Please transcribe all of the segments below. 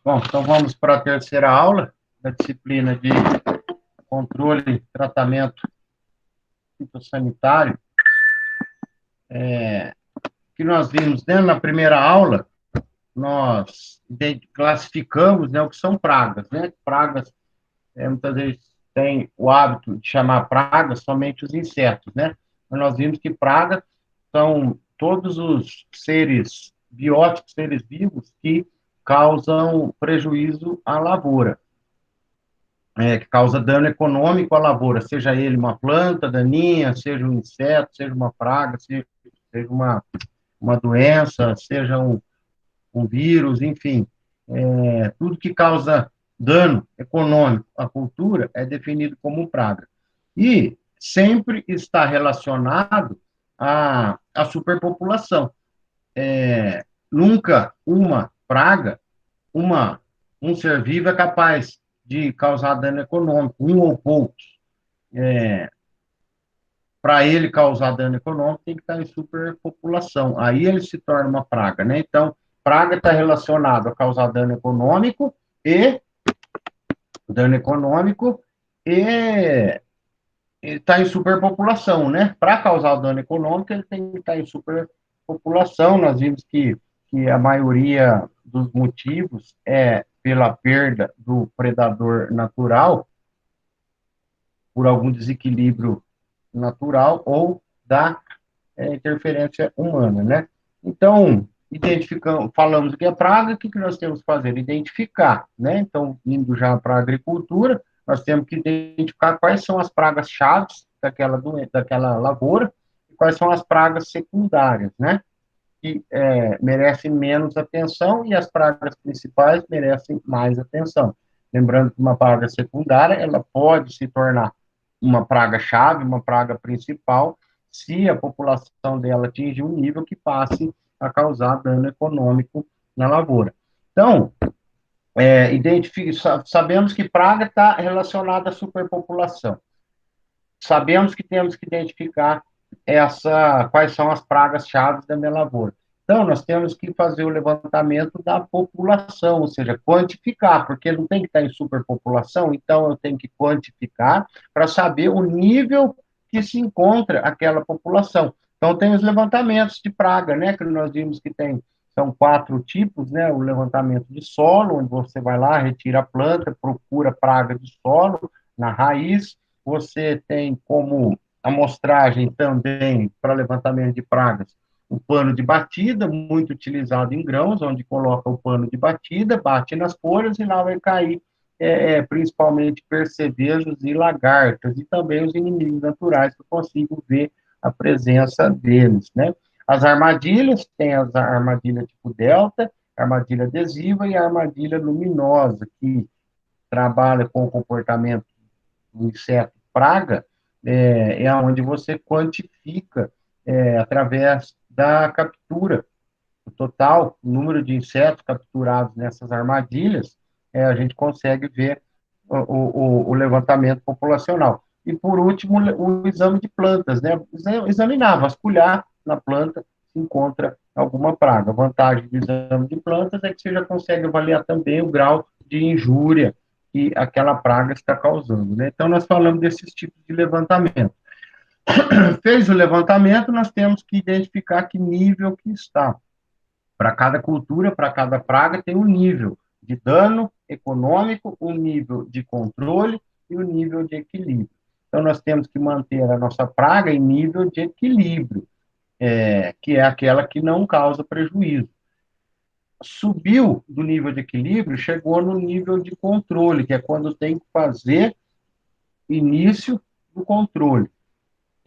Bom, então vamos para a terceira aula da disciplina de controle e tratamento fitossanitário, que nós vimos, né, na primeira aula, nós classificamos, né, o que são pragas, né? Pragas, muitas vezes, tem o hábito de chamar pragas somente os insetos, né? Mas nós vimos que pragas são todos os seres bióticos, seres vivos, que causam prejuízo à lavoura, que causa dano econômico à lavoura, seja ele uma planta daninha, seja um inseto, seja uma praga, seja uma doença, seja um vírus, enfim, tudo que causa dano econômico à cultura é definido como praga. E sempre está relacionado à superpopulação. Nunca uma praga, um ser vivo é capaz de causar dano econômico, um ou poucos. Para ele causar dano econômico, tem que estar em superpopulação. Aí ele se torna uma praga, né? Então, praga está relacionado a causar e dano econômico e está em superpopulação, né? Para causar o dano econômico, ele tem que estar em superpopulação. Nós vimos que a maioria dos motivos é pela perda do predador natural, por algum desequilíbrio natural ou da interferência humana, né? Então, identificamos, falamos o que é praga, o que nós temos que fazer? Identificar, né? Então, indo já para a agricultura, nós temos que identificar quais são as pragas chaves daquela lavoura e quais são as pragas secundárias, né? Que merecem menos atenção e as pragas principais merecem mais atenção. Lembrando que uma praga secundária, ela pode se tornar uma praga-chave, uma praga principal, se a população dela atingir um nível que passe a causar dano econômico na lavoura. Então, sabemos que praga está relacionada à superpopulação. Sabemos que temos que identificar quais são as pragas-chave da minha lavoura. Então, nós temos que fazer o levantamento da população, ou seja, quantificar, porque não tem que estar em superpopulação, então eu tenho que quantificar para saber o nível que se encontra aquela população. Então, tem os levantamentos de praga, né, que nós vimos que são 4 tipos, né, o levantamento de solo, onde você vai lá, retira a planta, procura praga de solo na raiz, você tem como amostragem também para levantamento de pragas o pano de batida, muito utilizado em grãos, onde coloca o pano de batida, bate nas folhas e lá vai cair principalmente percevejos e lagartas, e também os inimigos naturais, que eu consigo ver a presença deles, né? As armadilhas, tem as armadilhas tipo delta, armadilha adesiva e a armadilha luminosa, que trabalha com o comportamento do inseto praga, onde você quantifica através da captura. O total, o número de insetos capturados nessas armadilhas, a gente consegue ver o levantamento populacional. E, por último, o exame de plantas, né? Examinar, vasculhar na planta se encontra alguma praga. A vantagem do exame de plantas é que você já consegue avaliar também o grau de injúria que aquela praga está causando, né? Então, nós falamos desses tipos de levantamento. Fez o levantamento, nós temos que identificar que nível que está. Para cada cultura, para cada praga, tem um nível de dano econômico, um nível de controle e um nível de equilíbrio. Então, nós temos que manter a nossa praga em nível de equilíbrio, que é aquela que não causa prejuízo. Subiu do nível de equilíbrio, chegou no nível de controle, que é quando tem que fazer início do controle.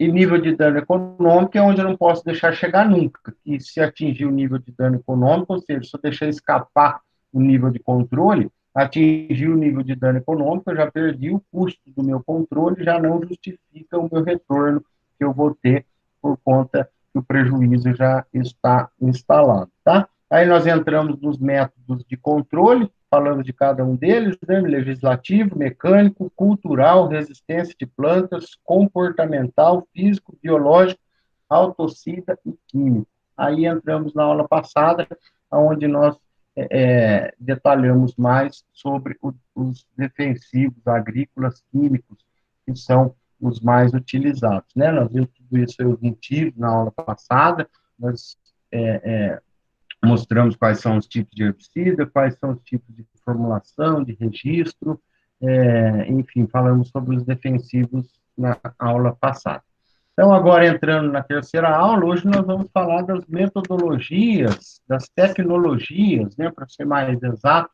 E nível de dano econômico é onde eu não posso deixar chegar nunca, que se atingir o nível de dano econômico, ou seja, se eu deixar escapar o nível de controle, atingir o nível de dano econômico, eu já perdi o custo do meu controle, já não justifica o meu retorno que eu vou ter por conta que o prejuízo já está instalado, tá? Aí nós entramos nos métodos de controle, falando de cada um deles, né? Legislativo, mecânico, cultural, resistência de plantas, comportamental, físico, biológico, autocida e químico. Aí entramos na aula passada, onde nós detalhamos mais sobre os defensivos agrícolas químicos, que são os mais utilizados, né? Nós vimos tudo isso eu tive na aula passada, nós mostramos quais são os tipos de herbicida, quais são os tipos de formulação, de registro, enfim, falamos sobre os defensivos na aula passada. Então, agora entrando na terceira aula, hoje nós vamos falar das metodologias, das tecnologias, né, para ser mais exato,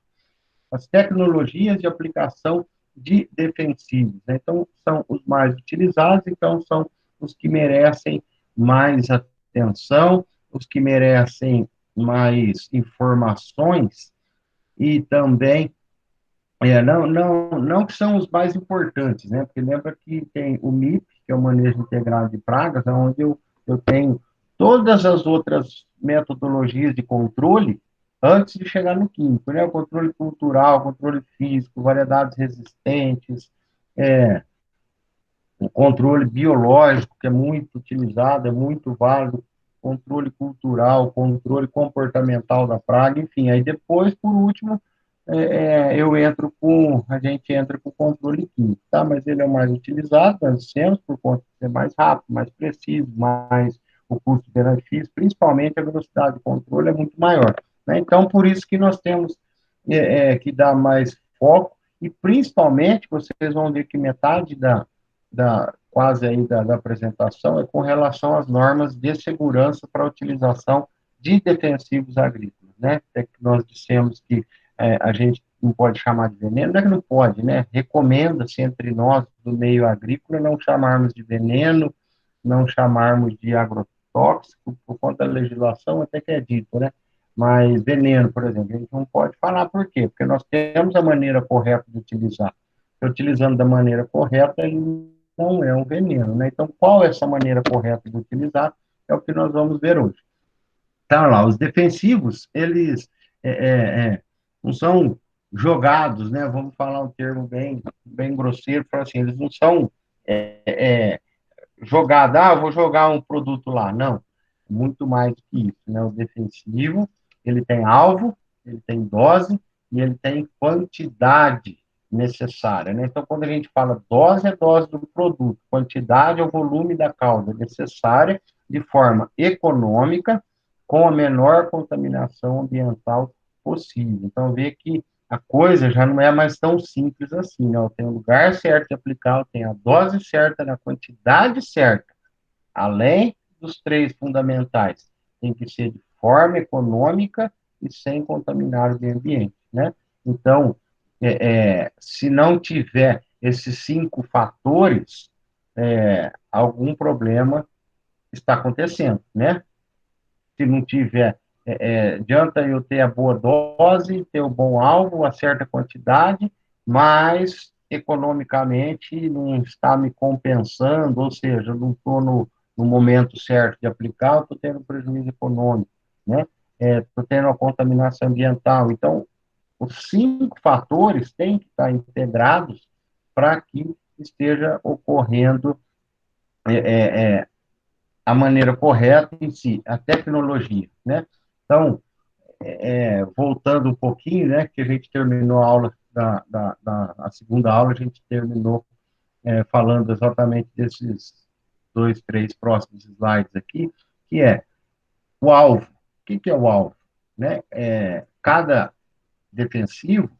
as tecnologias de aplicação de defensivos, né? Então, são os mais utilizados, então são os que merecem mais atenção, os que merecem mais informações e também não que são os mais importantes, né? Porque lembra que tem o MIP, que é o Manejo Integrado de Pragas, onde eu tenho todas as outras metodologias de controle antes de chegar no químico, né? O controle cultural, controle físico, variedades resistentes, é, o controle biológico, que é muito utilizado, é muito válido, controle cultural, controle comportamental da praga, enfim. Aí depois, por último, a gente entra com o controle químico, tá? Mas ele é o mais utilizado, nós dissemos, por conta de ser mais rápido, mais preciso, mais o custo-benefício, principalmente a velocidade de controle é muito maior, né? Então, por isso que nós temos que dar mais foco, e principalmente, vocês vão ver que metade quase aí da apresentação é com relação às normas de segurança para a utilização de defensivos agrícolas, né? É que nós dissemos que a gente não pode chamar de veneno, não é que não pode, né? Recomenda-se entre nós do meio agrícola não chamarmos de veneno, não chamarmos de agrotóxico, por conta da legislação até que é dito, né? Mas veneno, por exemplo, a gente não pode falar por quê? Porque nós temos a maneira correta de utilizar. Utilizando da maneira correta, ele não é um veneno, né? Então, qual é essa maneira correta de utilizar? É o que nós vamos ver hoje. Então, lá, os defensivos, eles é, é, não são jogados, né? Vamos falar um termo bem grosseiro, para assim, eles não são jogados, eu vou jogar um produto lá. Não, muito mais do que isso, né? O defensivo, ele tem alvo, ele tem dose e ele tem quantidade necessária, né? Então, quando a gente fala dose, é dose do produto, quantidade é o volume da cauda necessária de forma econômica, com a menor contaminação ambiental possível. Então, vê que a coisa já não é mais tão simples assim, né? Eu tenho o lugar certo de aplicar, eu tenho a dose certa, na quantidade certa, além dos três fundamentais. Tem que ser de forma econômica e sem contaminar o meio ambiente, né? Então, se não tiver esses cinco fatores, algum problema está acontecendo, né? Se não tiver, adianta eu ter a boa dose, ter o bom alvo, a certa quantidade, mas economicamente não está me compensando, ou seja, não estou no momento certo de aplicar, estou tendo prejuízo econômico, né? Estou tendo a contaminação ambiental. Então, os cinco fatores têm que estar integrados para que esteja ocorrendo a maneira correta em si, a tecnologia, né? Então, voltando um pouquinho, né, que a gente terminou a aula a segunda aula, a gente terminou falando exatamente desses dois, três próximos slides aqui, que é o alvo. O que é o alvo? Né? Cada defensivo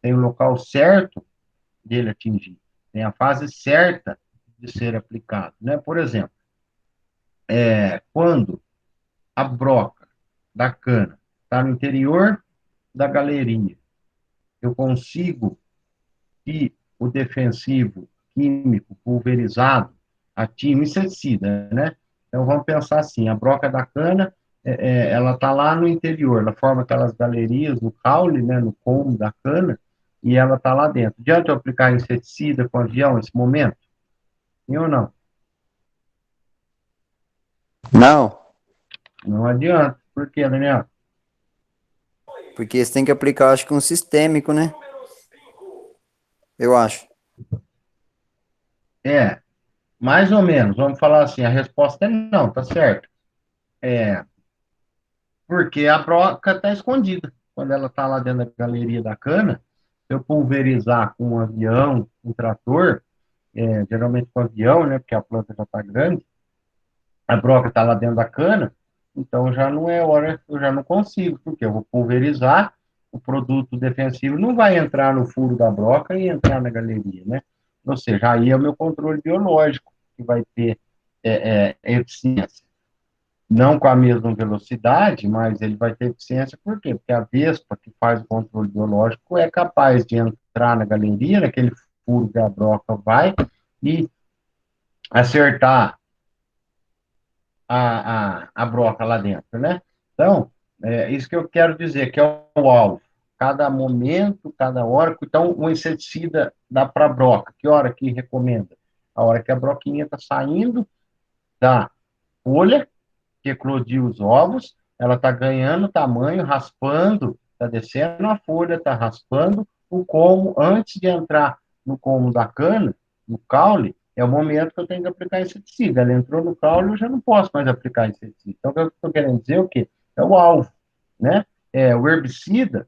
tem o local certo dele atingir, tem a fase certa de ser aplicado. Né? Por exemplo, quando a broca da cana está no interior da galeria, eu consigo que o defensivo químico pulverizado atinja o inseticida, né? Então vamos pensar assim, a broca da cana, ela está lá no interior, ela forma aquelas galerias no caule, né, no colmo da cana, e ela está lá dentro. Adianta eu aplicar inseticida com avião nesse momento? Sim ou não? Não, Não adianta. Por quê, Daniel? porque você tem que aplicar, acho que um sistêmico, né? Eu acho. É, mais ou menos. Vamos falar assim, a resposta é não, tá certo? Porque a broca está escondida. quando ela está lá dentro da galeria da cana, se eu pulverizar com um avião, um trator, geralmente com avião, né, porque a planta já está grande, a broca está lá dentro da cana, então já não é hora, eu já não consigo, porque eu vou pulverizar, o produto defensivo não vai entrar no furo da broca e entrar na galeria, né? Ou seja, aí é o meu controle biológico que vai ter eficiência. Não com a mesma velocidade, mas ele vai ter eficiência, por quê? Porque a vespa que faz o controle biológico é capaz de entrar na galeria, naquele furo que a broca vai, e acertar a broca lá dentro, né? Então, isso que eu quero dizer, que é o alvo. Cada momento, cada hora. Então, o inseticida dá para a broca. Que hora que recomenda? A hora que a broquinha está saindo da folha, que eclodiu os ovos, ela está ganhando tamanho, raspando, está descendo a folha, está raspando o como, antes de entrar no como da cana, no caule, é o momento que eu tenho que aplicar inseticida. Ela entrou no caule, eu já não posso mais aplicar inseticida. Então, o que eu estou querendo dizer é o quê? É o alvo, né? O herbicida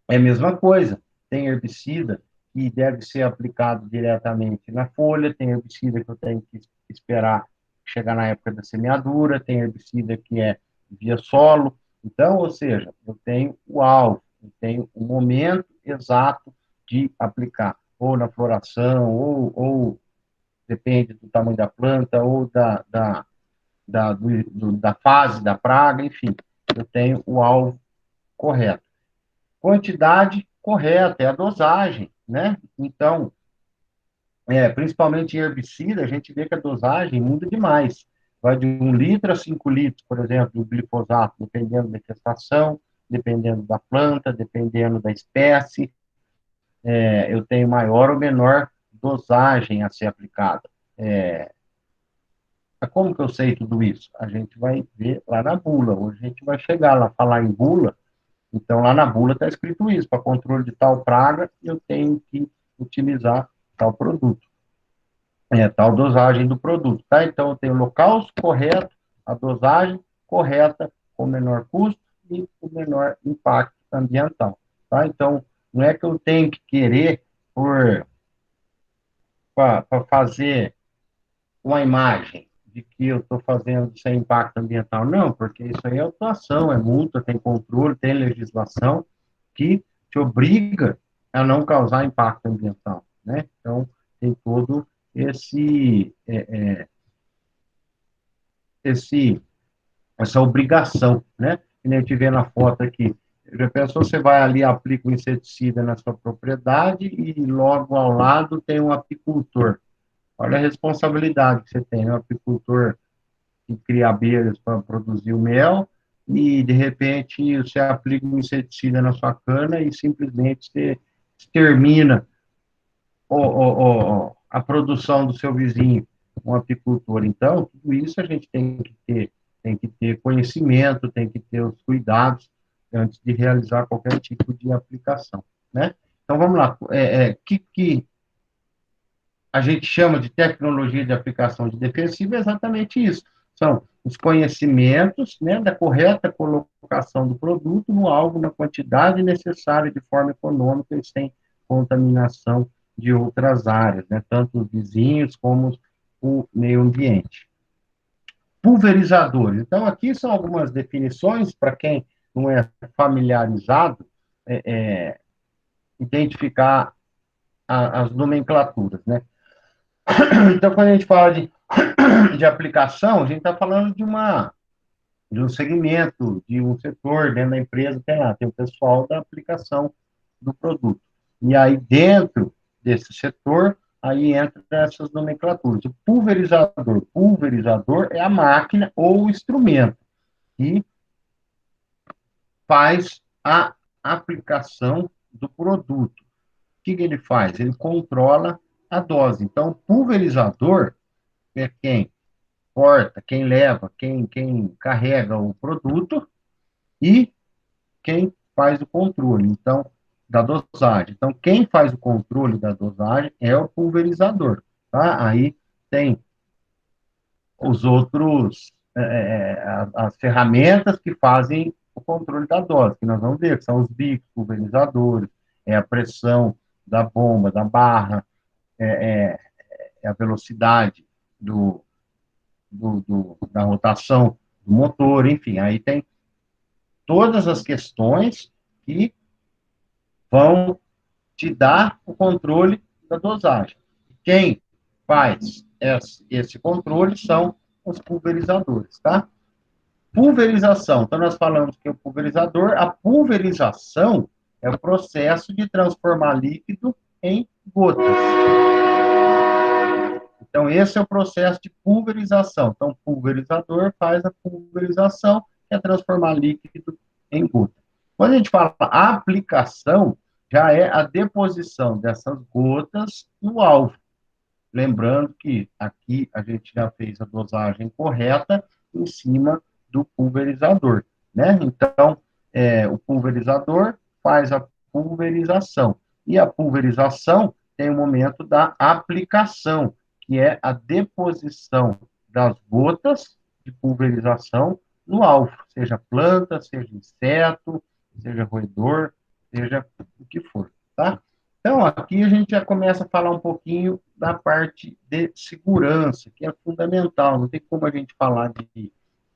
é a mesma coisa. Tem herbicida que deve ser aplicado diretamente na folha, tem herbicida que eu tenho que esperar chegar na época da semeadura, tem herbicida que é via solo. Então, ou seja, eu tenho o alvo, eu tenho o momento exato de aplicar, ou na floração, ou depende do tamanho da planta, ou da fase da praga, enfim, eu tenho o alvo correto. Quantidade correta, é a dosagem, né? Então, principalmente em herbicida, a gente vê que a dosagem muda demais. Vai de 1 litro a 5 litros, por exemplo, do glifosato, dependendo da estação, dependendo da planta, dependendo da espécie, eu tenho maior ou menor dosagem a ser aplicada. Como que eu sei tudo isso? A gente vai ver lá na bula. Hoje a gente vai chegar lá, falar em bula. Então, lá na bula está escrito isso: para controle de tal praga, eu tenho que utilizar tal produto, tal dosagem do produto, tá? Então, eu tenho o local correto, a dosagem correta, com o menor custo e o menor impacto ambiental, tá? Então, não é que eu tenho que querer para fazer uma imagem de que eu estou fazendo sem impacto ambiental, não, porque isso aí é autuação, é multa, tem controle, tem legislação que te obriga a não causar impacto ambiental, né? Então, tem todo esse, essa obrigação, né? Que nem a gente vê na foto aqui. Já pensou, você vai ali, aplica o inseticida na sua propriedade e logo ao lado tem um apicultor. Olha a responsabilidade que você tem, né? Um apicultor que cria abelhas para produzir o mel e, de repente, você aplica um inseticida na sua cana e simplesmente você extermina a produção do seu vizinho, um apicultor. Então, tudo isso a gente tem que ter conhecimento, tem que ter os cuidados antes de realizar qualquer tipo de aplicação, né? Então, vamos lá. Que a gente chama de tecnologia de aplicação de defensivo é exatamente isso. São os conhecimentos, né, da correta colocação do produto no alvo, na quantidade necessária, de forma econômica e sem contaminação de outras áreas, né, tanto os vizinhos como o meio ambiente. Pulverizadores. Então, aqui são algumas definições para quem não é familiarizado, identificar as nomenclaturas, né? Então, quando a gente fala de aplicação, a gente está falando de um segmento, de um setor dentro da empresa, tem o pessoal da aplicação do produto. E aí, dentro desse setor, aí entra essas nomenclaturas. O pulverizador é a máquina ou o instrumento que faz a aplicação do produto. O que ele faz? Ele controla a dose. Então, o pulverizador é quem porta, quem leva, quem carrega o produto e quem faz o controle, então, da dosagem. Então, quem faz o controle da dosagem é o pulverizador, tá? Aí tem os outros, as ferramentas que fazem o controle da dose, que nós vamos ver, que são os bicos, pulverizadores, a pressão da bomba, da barra, é, a velocidade da rotação do motor, enfim, aí tem todas as questões que vão te dar o controle da dosagem. Quem faz esse controle são os pulverizadores, tá? Pulverização. Então, nós falamos que o pulverizador, a pulverização é o processo de transformar líquido em gotas. Então, esse é o processo de pulverização. Então, o pulverizador faz a pulverização, que é transformar líquido em gota. Quando a gente fala aplicação, já é a deposição dessas gotas no alvo. Lembrando que aqui a gente já fez a dosagem correta em cima do pulverizador, né? Então, o pulverizador faz a pulverização. E a pulverização tem o momento da aplicação, que é a deposição das gotas de pulverização no alvo, seja planta, seja inseto, seja roedor, seja o que for, tá? Então, aqui a gente já começa a falar um pouquinho da parte de segurança, que é fundamental. Não tem como a gente falar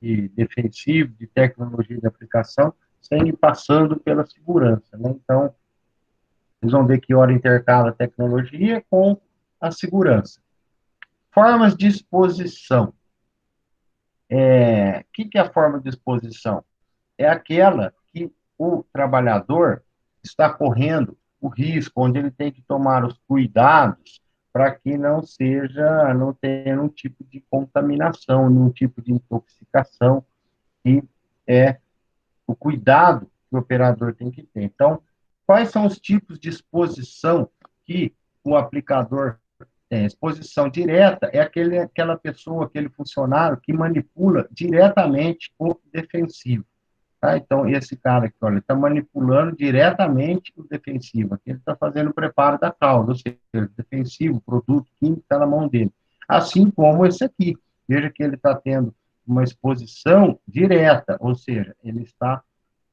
de defensivo, de tecnologia de aplicação, sem ir passando pela segurança, né? Então, vocês vão ver que hora intercala a tecnologia com a segurança. Formas de exposição. O que é a forma de exposição? É aquela que o trabalhador está correndo o risco, onde ele tem que tomar os cuidados para que não tenha nenhum tipo de contaminação, nenhum tipo de intoxicação, que é o cuidado que o operador tem que ter. Então, quais são os tipos de exposição que o aplicador tem? Exposição direta é aquela pessoa, aquele funcionário que manipula diretamente o defensivo. Tá? Então, esse cara aqui, olha, está manipulando diretamente o defensivo. Aqui ele está fazendo o preparo da causa, ou seja, o defensivo, o produto químico está na mão dele. Assim como esse aqui. Veja que ele está tendo uma exposição direta, ou seja, ele está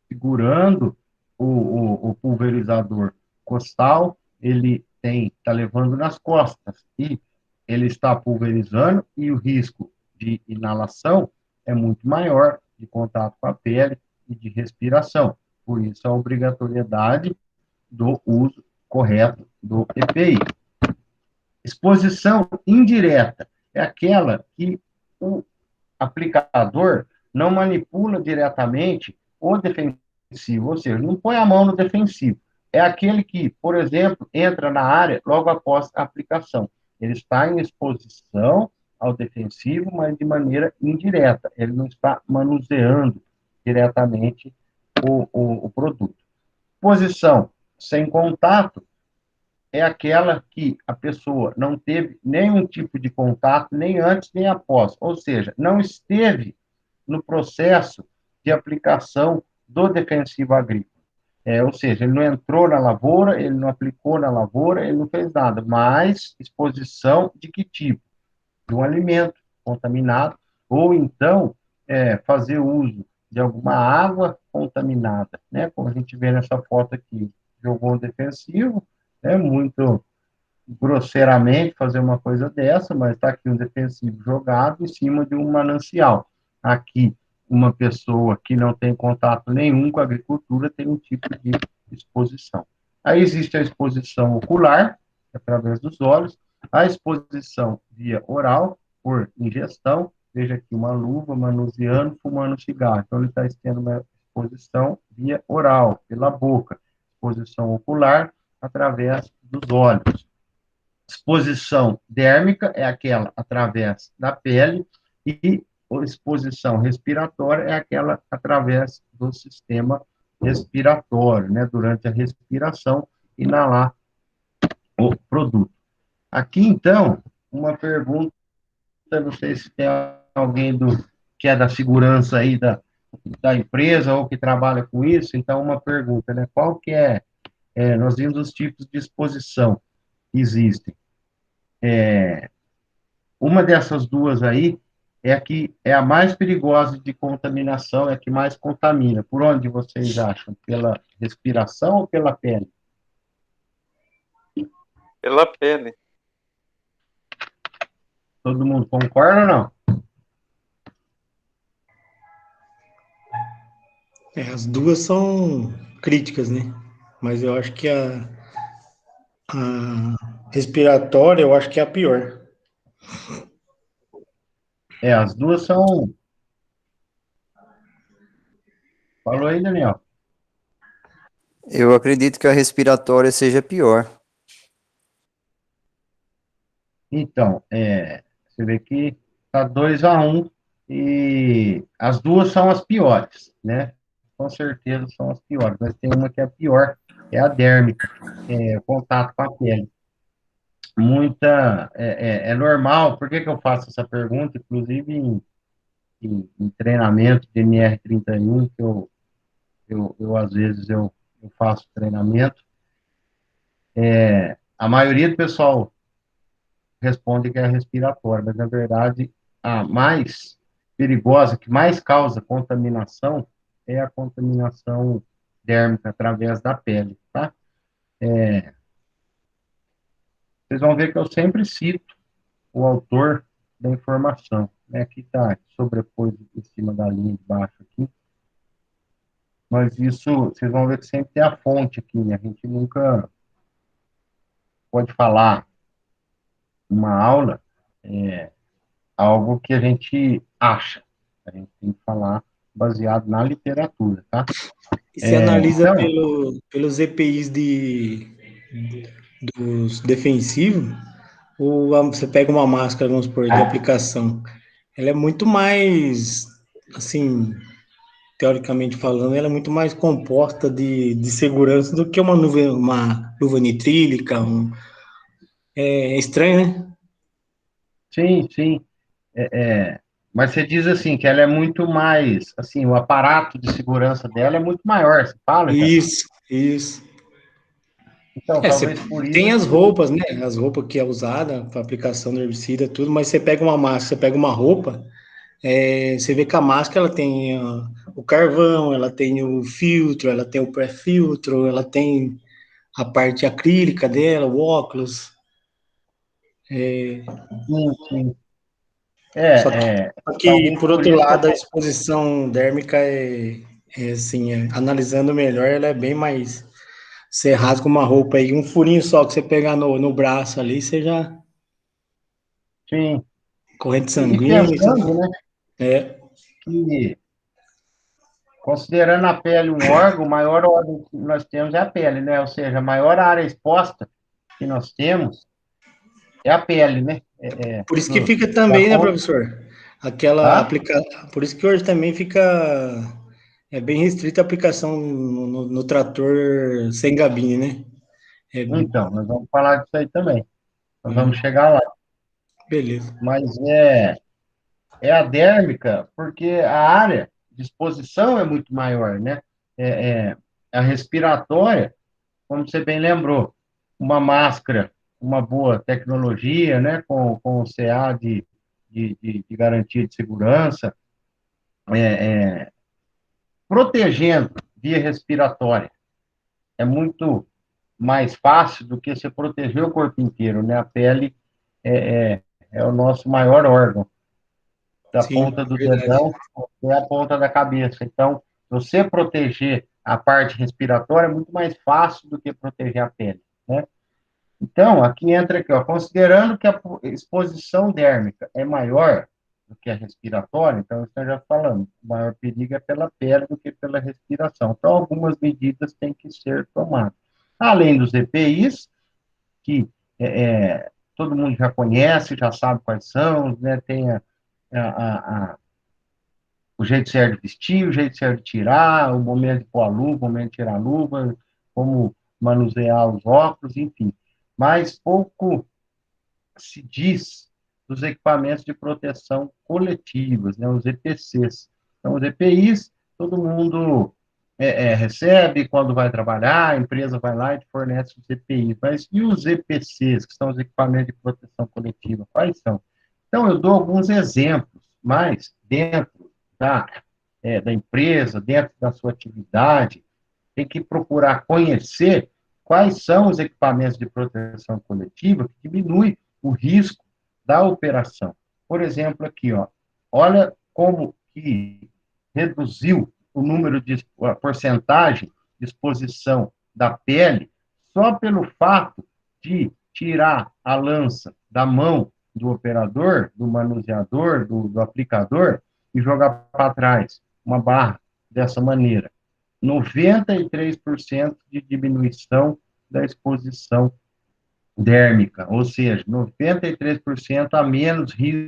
segurando o pulverizador costal, ele está levando nas costas e ele está pulverizando e o risco de inalação é muito maior de contato com a pele e de respiração. Por isso, a obrigatoriedade do uso correto do EPI. Exposição indireta é aquela que o aplicador não manipula diretamente o defensivo, ou seja, não põe a mão no defensivo. É aquele que, por exemplo, entra na área logo após a aplicação. Ele está em exposição ao defensivo, mas de maneira indireta. Ele não está manuseando diretamente o produto. Posição sem contato é aquela que a pessoa não teve nenhum tipo de contato, nem antes nem após, ou seja, não esteve no processo de aplicação do defensivo agrícola. Ou seja, ele não entrou na lavoura, ele não aplicou na lavoura, ele não fez nada, mas exposição de que tipo? De um alimento contaminado, ou então fazer uso de alguma água contaminada, né? Como a gente vê nessa foto aqui, jogou um defensivo, muito grosseiramente fazer uma coisa dessa, mas está aqui um defensivo jogado em cima de um manancial. Aqui, uma pessoa que não tem contato nenhum com a agricultura tem um tipo de exposição. Aí existe a exposição ocular, através dos olhos, a exposição via oral, por ingestão, veja aqui uma luva, manuseando, fumando cigarro. Então, ele está tendo uma exposição via oral, pela boca. Exposição ocular, através dos olhos. Exposição dérmica é aquela através da pele e a exposição respiratória é aquela através do sistema respiratório, né? Durante a respiração, inalar o produto. Aqui, então, uma pergunta, não sei se tem alguém que é da segurança aí da empresa ou que trabalha com isso, então uma pergunta, né? Qual que nós vimos os tipos de exposição que existem. Uma dessas duas aí é a que é a mais perigosa de contaminação, é a que mais contamina. Por onde vocês acham? Pela respiração ou pela pele? Pela pele. Todo mundo concorda ou não? As duas são críticas, né? Mas eu acho que a respiratória, eu acho que é a pior. As duas são. Falou aí, Daniel. Eu acredito que a respiratória seja pior. Então, você vê que tá 2-1 e as duas são as piores, né? Com certeza são as piores, mas tem uma que é a pior, é a dérmica, o contato com a pele. É normal, por que que eu faço essa pergunta? Inclusive em treinamento de NR31, que às vezes eu faço treinamento, a maioria do pessoal responde que é respiratória, mas na verdade a mais perigosa, que mais causa contaminação, é a contaminação dérmica através da pele, tá? Vocês vão ver que eu sempre cito o autor da informação, né? Aqui está sobreposto em cima da linha de baixo aqui, mas isso, vocês vão ver que sempre tem a fonte aqui, né? A gente nunca pode falar uma aula algo que a gente acha. A gente tem que falar baseado na literatura, tá? E se analisa Então, pelos EPIs dos defensivos, ou você pega uma máscara, vamos supor, de aplicação, ela é muito mais, assim, teoricamente falando, ela é muito mais composta de segurança do que uma luva nitrílica. É estranho, né? sim, sim. Mas você diz assim, que ela é muito mais, assim, o aparato de segurança dela é muito maior, você fala, já? Isso. Então, Você talvez por tem isso as que... roupas, né? As roupas que é usada para aplicação do herbicida, tudo, mas você pega uma máscara, você pega uma roupa, você vê que a máscara ela tem o carvão, ela tem o filtro, ela tem o pré-filtro, ela tem a parte acrílica dela, o óculos. Sim, sim. Só que, É, só que, talvez por por outro isso que eu lado, a tô... exposição dérmica assim, analisando melhor, ela é bem mais. Você rasga uma roupa aí, um furinho só que você pegar no braço ali, você já. Sim. Corrente E sanguínea, pensando, né, é. que considerando a pele um órgão, o maior órgão que nós temos é a pele, né? Ou seja, a maior área exposta que nós temos é a pele, né? Por isso que Do- fica da também, né, ponta, professor? Aquela tá? aplica... Por isso que hoje também fica bem restrita a aplicação no trator sem gabine, né? É, Então, nós vamos falar disso aí também. Nós vamos é, chegar lá. beleza. Mas é a dérmica, porque a área de exposição é muito maior, né? É, é, a respiratória, como você bem lembrou, uma máscara, uma boa tecnologia, né? Com o CA de garantia de segurança, protegendo via respiratória. É muito mais fácil do que você proteger o corpo inteiro, né? A pele é o nosso maior órgão, da Sim, ponta do verdade. dedão até a ponta da cabeça. Então, você proteger a parte respiratória é muito mais fácil do que proteger a pele, né? Então, aqui entra aqui, ó, considerando que a exposição dérmica é maior do que a respiratória, então, isso nós já falamos, o maior perigo é pela pele do que pela respiração. Então, algumas medidas têm que ser tomadas. Além dos EPIs, que todo mundo já conhece, já sabe quais são, né? Tem o jeito certo de vestir, o jeito certo de tirar, o momento de pôr a luva, o momento de tirar a luva, como manusear os óculos, enfim. Mas pouco se diz dos equipamentos de proteção coletivas, né, os EPCs. Então, os EPIs, todo mundo recebe quando vai trabalhar, a empresa vai lá e fornece os EPIs. Mas e os EPCs, que são os equipamentos de proteção coletiva, quais são? Então, eu dou alguns exemplos, mas dentro da empresa, dentro da sua atividade, tem que procurar conhecer quais são os equipamentos de proteção coletiva que diminuem o risco da operação. Por exemplo, aqui, ó, olha como que reduziu o número de a porcentagem de exposição da pele só pelo fato de tirar a lança da mão do operador, do manuseador, do aplicador e jogar para trás uma barra dessa maneira. 93% de diminuição da exposição dérmica, ou seja, 93% a menos risco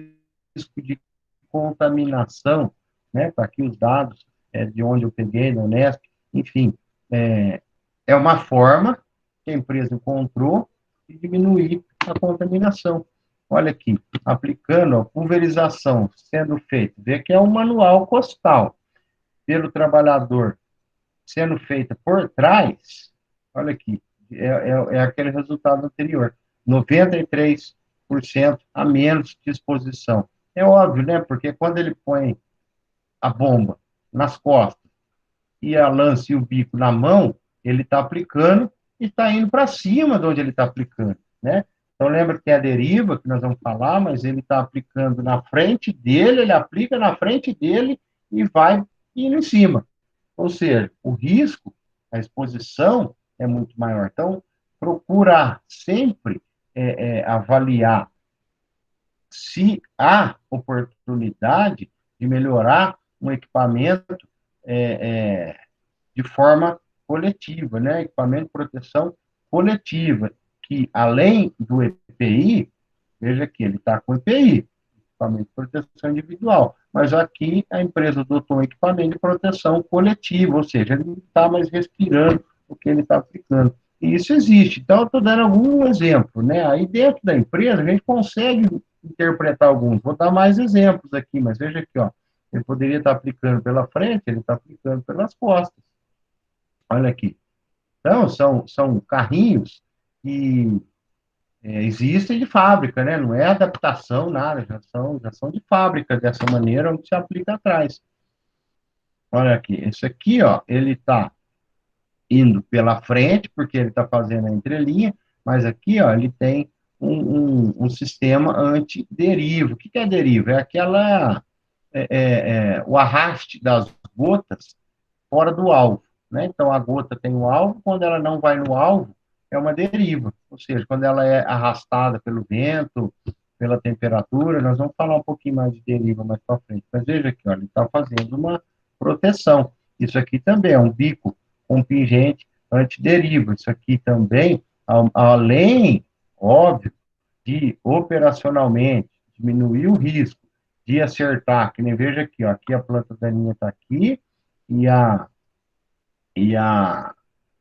de contaminação, né? Tá aqui os dados de onde eu peguei, da Unesp, enfim, é uma forma que a empresa encontrou de diminuir a contaminação. Olha aqui, aplicando a pulverização sendo feita, vê que é um manual costal pelo trabalhador sendo feita por trás, olha aqui, é aquele resultado anterior, 93% a menos de exposição. É óbvio, né? Porque quando ele põe a bomba nas costas e a lança e o bico na mão, ele está aplicando e está indo para cima de onde ele está aplicando, né? Então, lembra que tem a deriva, que nós vamos falar, mas ele está aplicando na frente dele, ele aplica na frente dele e vai indo em cima. Ou seja, o risco, a exposição é muito maior. Então, procurar sempre avaliar se há oportunidade de melhorar um equipamento de forma coletiva, né? Equipamento de proteção coletiva, que além do EPI, veja que ele está com EPI, equipamento de proteção individual, mas aqui a empresa adotou um equipamento de proteção coletiva, ou seja, ele não está mais respirando o que ele está aplicando. E isso existe. Então, eu estou dando algum exemplo, né? Aí dentro da empresa, a gente consegue interpretar alguns. Vou dar mais exemplos aqui, mas veja aqui, ó. Ele poderia estar aplicando pela frente, ele está aplicando pelas costas. Olha aqui. Então, são carrinhos que existem de fábrica, né? Não é adaptação, nada, já são de fábrica, dessa maneira, onde se aplica atrás. Olha aqui, esse aqui, ó, ele está indo pela frente, porque ele está fazendo a entrelinha, mas aqui, ó, ele tem um sistema antideriva. O que é deriva? É aquela, o arraste das gotas fora do alvo, né? Então, a gota tem o alvo, quando ela não vai no alvo, é uma deriva, ou seja, quando ela é arrastada pelo vento, pela temperatura, nós vamos falar um pouquinho mais de deriva mais para frente, mas veja aqui, ó, ele está fazendo uma proteção. Isso aqui também é um bico com pingente antideriva. Isso aqui também, além, óbvio, de operacionalmente diminuir o risco de acertar, que nem veja aqui, ó, aqui a planta daninha está aqui, e a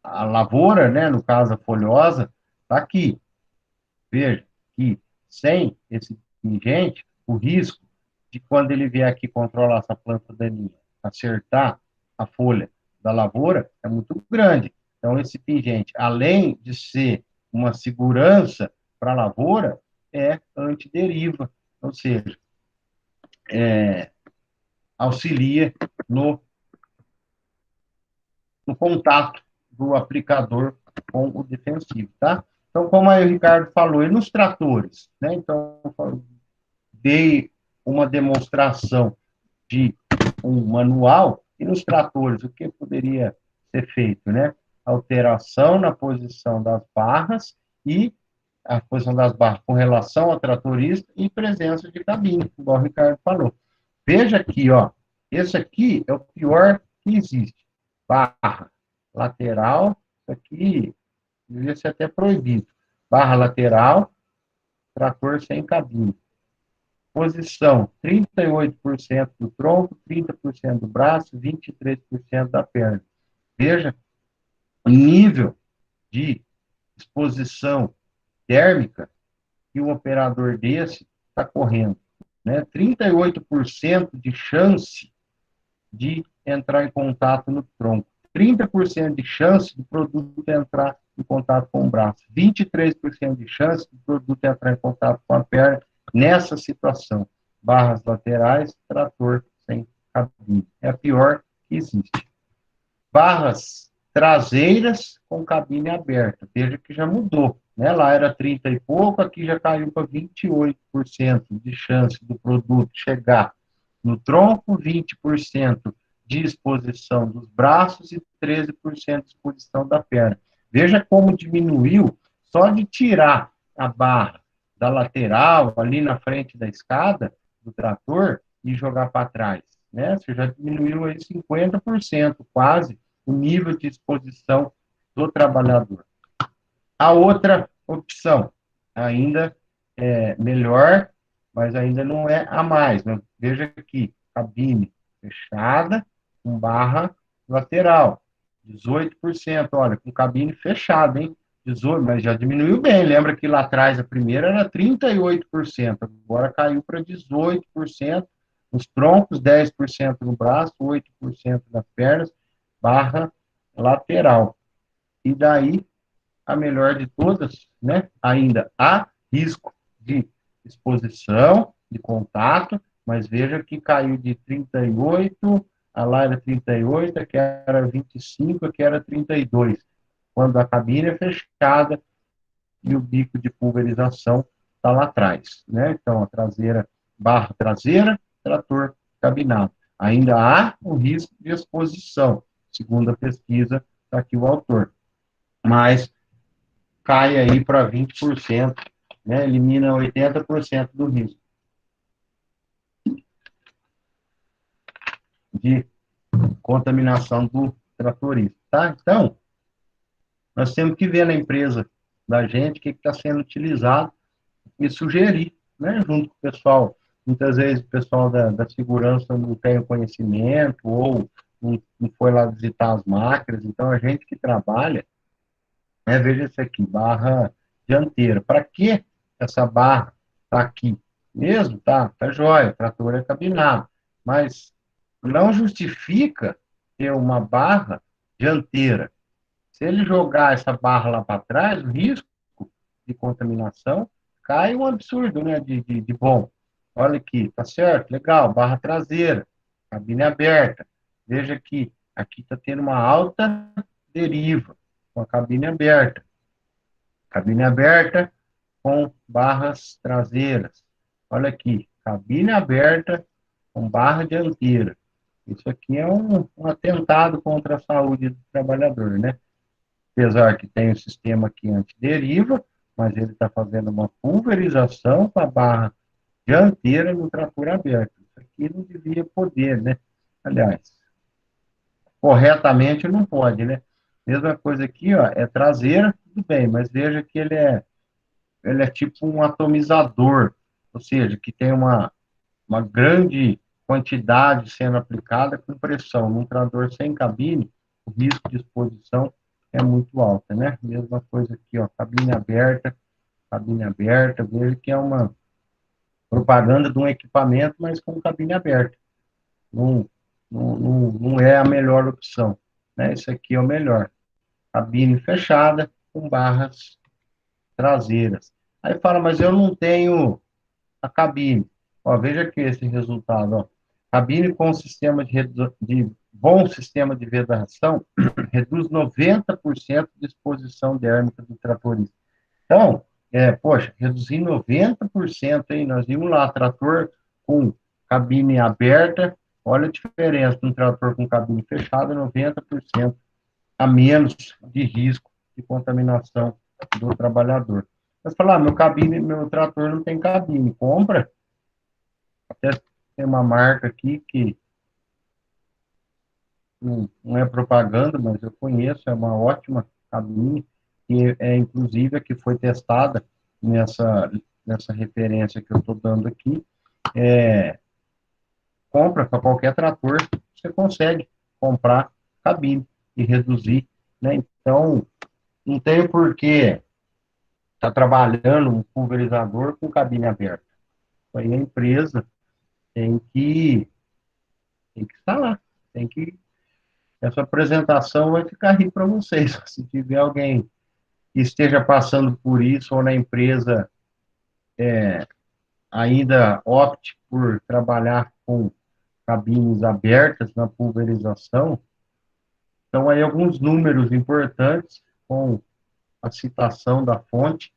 lavoura, né, no caso a folhosa, está aqui. Veja que sem esse pingente, o risco de quando ele vier aqui controlar essa planta daninha, acertar a folha da lavoura é muito grande. Então, esse pingente, além de ser uma segurança para a lavoura, é antideriva, ou seja, auxilia no contato do aplicador com o defensivo, tá? Então, como aí o Ricardo falou, e nos tratores, né? Então, dei uma demonstração de um manual, e nos tratores, o que poderia ser feito, né? Alteração na posição das barras e a posição das barras com relação ao tratorista e presença de cabine, igual o Ricardo falou. Veja aqui, ó, esse aqui é o pior que existe. Barra lateral, isso aqui devia ser até proibido. Barra lateral, trator sem cabine. Posição, 38% do tronco, 30% do braço, 23% da perna. Veja o nível de exposição térmica que um operador desse está correndo, né? 38% de chance de entrar em contato no tronco, 30% de chance do produto entrar em contato com o braço, 23% de chance do produto entrar em contato com a perna nessa situação. barras laterais, trator sem cabine. É a pior que existe. Barras traseiras com cabine aberta. Veja que já mudou, né? Lá era 30 e pouco, aqui já caiu para 28% de chance do produto chegar no tronco, 20% de exposição dos braços e 13% de exposição da perna. Veja como diminuiu só de tirar a barra da lateral, ali na frente da escada do trator, e jogar para trás, né? Você já diminuiu aí 50%, quase, o nível de exposição do trabalhador. A outra opção, ainda é melhor, mas ainda não é a mais, né? Veja aqui, cabine fechada, com barra lateral, 18%, olha, com cabine fechada, hein? 18, mas já diminuiu bem, lembra que lá atrás a primeira era 38%, agora caiu para 18%, nos troncos, 10% no braço, 8% nas pernas, barra lateral. E daí, a melhor de todas, né? Ainda há risco de exposição, de contato, mas veja que caiu de 38, a lá era 38, aqui era 25, aqui era 32, quando a cabine é fechada e o bico de pulverização está lá atrás, né? Então, a traseira, barra traseira, trator cabinado. Ainda há o risco de exposição, segundo a pesquisa, está aqui o autor. Mas cai aí para 20%, né? Elimina 80% do risco de contaminação do tratorista, tá? Então, nós temos que ver na empresa da gente o que está sendo utilizado e sugerir, né? Junto com o pessoal. Muitas vezes o pessoal da segurança não tem o conhecimento ou não foi lá visitar as máquinas, então a gente que trabalha, né? Veja isso aqui, barra dianteira. Para que essa barra está aqui? Mesmo, tá jóia, o trator é cabinado, mas não justifica ter uma barra dianteira. Se ele jogar essa barra lá para trás, o risco de contaminação cai um absurdo, né, de bom. Olha aqui, tá certo, legal, barra traseira, cabine aberta. Veja aqui está tendo uma alta deriva com a cabine aberta. Cabine aberta com barras traseiras. Olha aqui, cabine aberta com barra dianteira. Isso aqui é um atentado contra a saúde do trabalhador, né? Apesar que tem o sistema aqui antideriva, mas ele está fazendo uma pulverização com a barra dianteira no trator aberto. Isso aqui não devia poder, né? Aliás, corretamente não pode, né? Mesma coisa aqui, ó, é traseira, tudo bem, mas veja que ele é tipo um atomizador, ou seja, que tem uma grande quantidade sendo aplicada com pressão. Num trator sem cabine, o risco de exposição é muito alto, né? Mesma coisa aqui, ó, cabine aberta, veja que é uma propaganda de um equipamento, mas com cabine aberta. Não, não é a melhor opção, né? Isso aqui é o melhor. Cabine fechada com barras traseiras. Aí fala, mas eu não tenho a cabine. Ó, veja aqui esse resultado, ó. Cabine com sistema de bom sistema de vedação reduz 90% de exposição térmica do tratorista. Então, poxa, reduzir 90%, hein? Nós vimos lá, trator com cabine aberta, olha a diferença, um trator com cabine fechada, 90% a menos de risco de contaminação do trabalhador. Mas falar, meu trator não tem cabine, compra. Até tem uma marca aqui que não é propaganda, mas eu conheço, é uma ótima cabine, que é inclusive a que foi testada nessa referência que eu estou dando aqui. Compra para qualquer trator, você consegue comprar cabine e reduzir, né? Então, não tem por que estar trabalhando um pulverizador com cabine aberta. Aí a empresa tem que estar lá, tem que essa apresentação vai ficar aí para vocês. Se tiver alguém que esteja passando por isso ou na empresa ainda opte por trabalhar com cabines abertas na pulverização, então aí alguns números importantes com a citação da fonte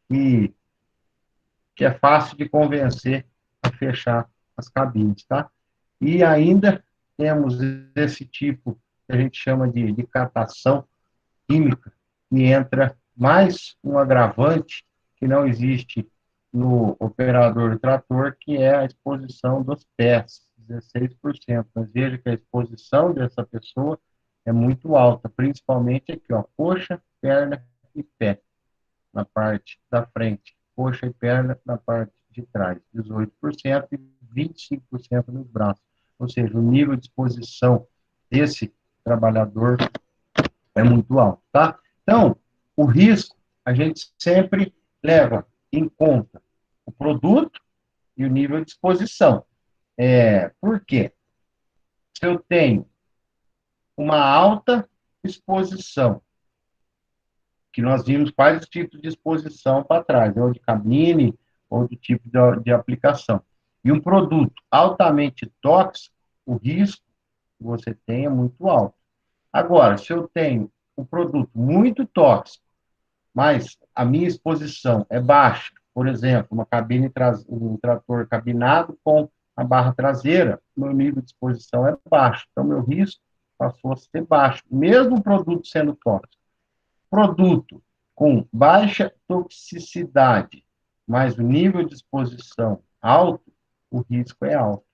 e que é fácil de convencer a fechar as cabines, tá? E ainda temos esse tipo que a gente chama de catação química, que entra mais um agravante que não existe no operador do trator, que é a exposição dos pés, 16%. Mas veja que a exposição dessa pessoa é muito alta, principalmente aqui, ó, coxa, perna e pé, na parte da frente, coxa e perna na parte de trás, 18% e 25% nos braços. Ou seja, o nível de exposição desse trabalhador é muito alto, tá? Então, o risco, a gente sempre leva em conta o produto e o nível de exposição. Por quê? Se eu tenho uma alta exposição, que nós vimos quais os tipos de exposição para trás, ou de cabine, ou do tipo de aplicação. E um produto altamente tóxico, o risco que você tem é muito alto. Agora, se eu tenho um produto muito tóxico, mas a minha exposição é baixa, por exemplo, um trator cabinado com a barra traseira, meu nível de exposição é baixo, então meu risco passou a ser baixo, mesmo o produto sendo tóxico. Produto com baixa toxicidade, mas o nível de exposição alto, o risco é alto.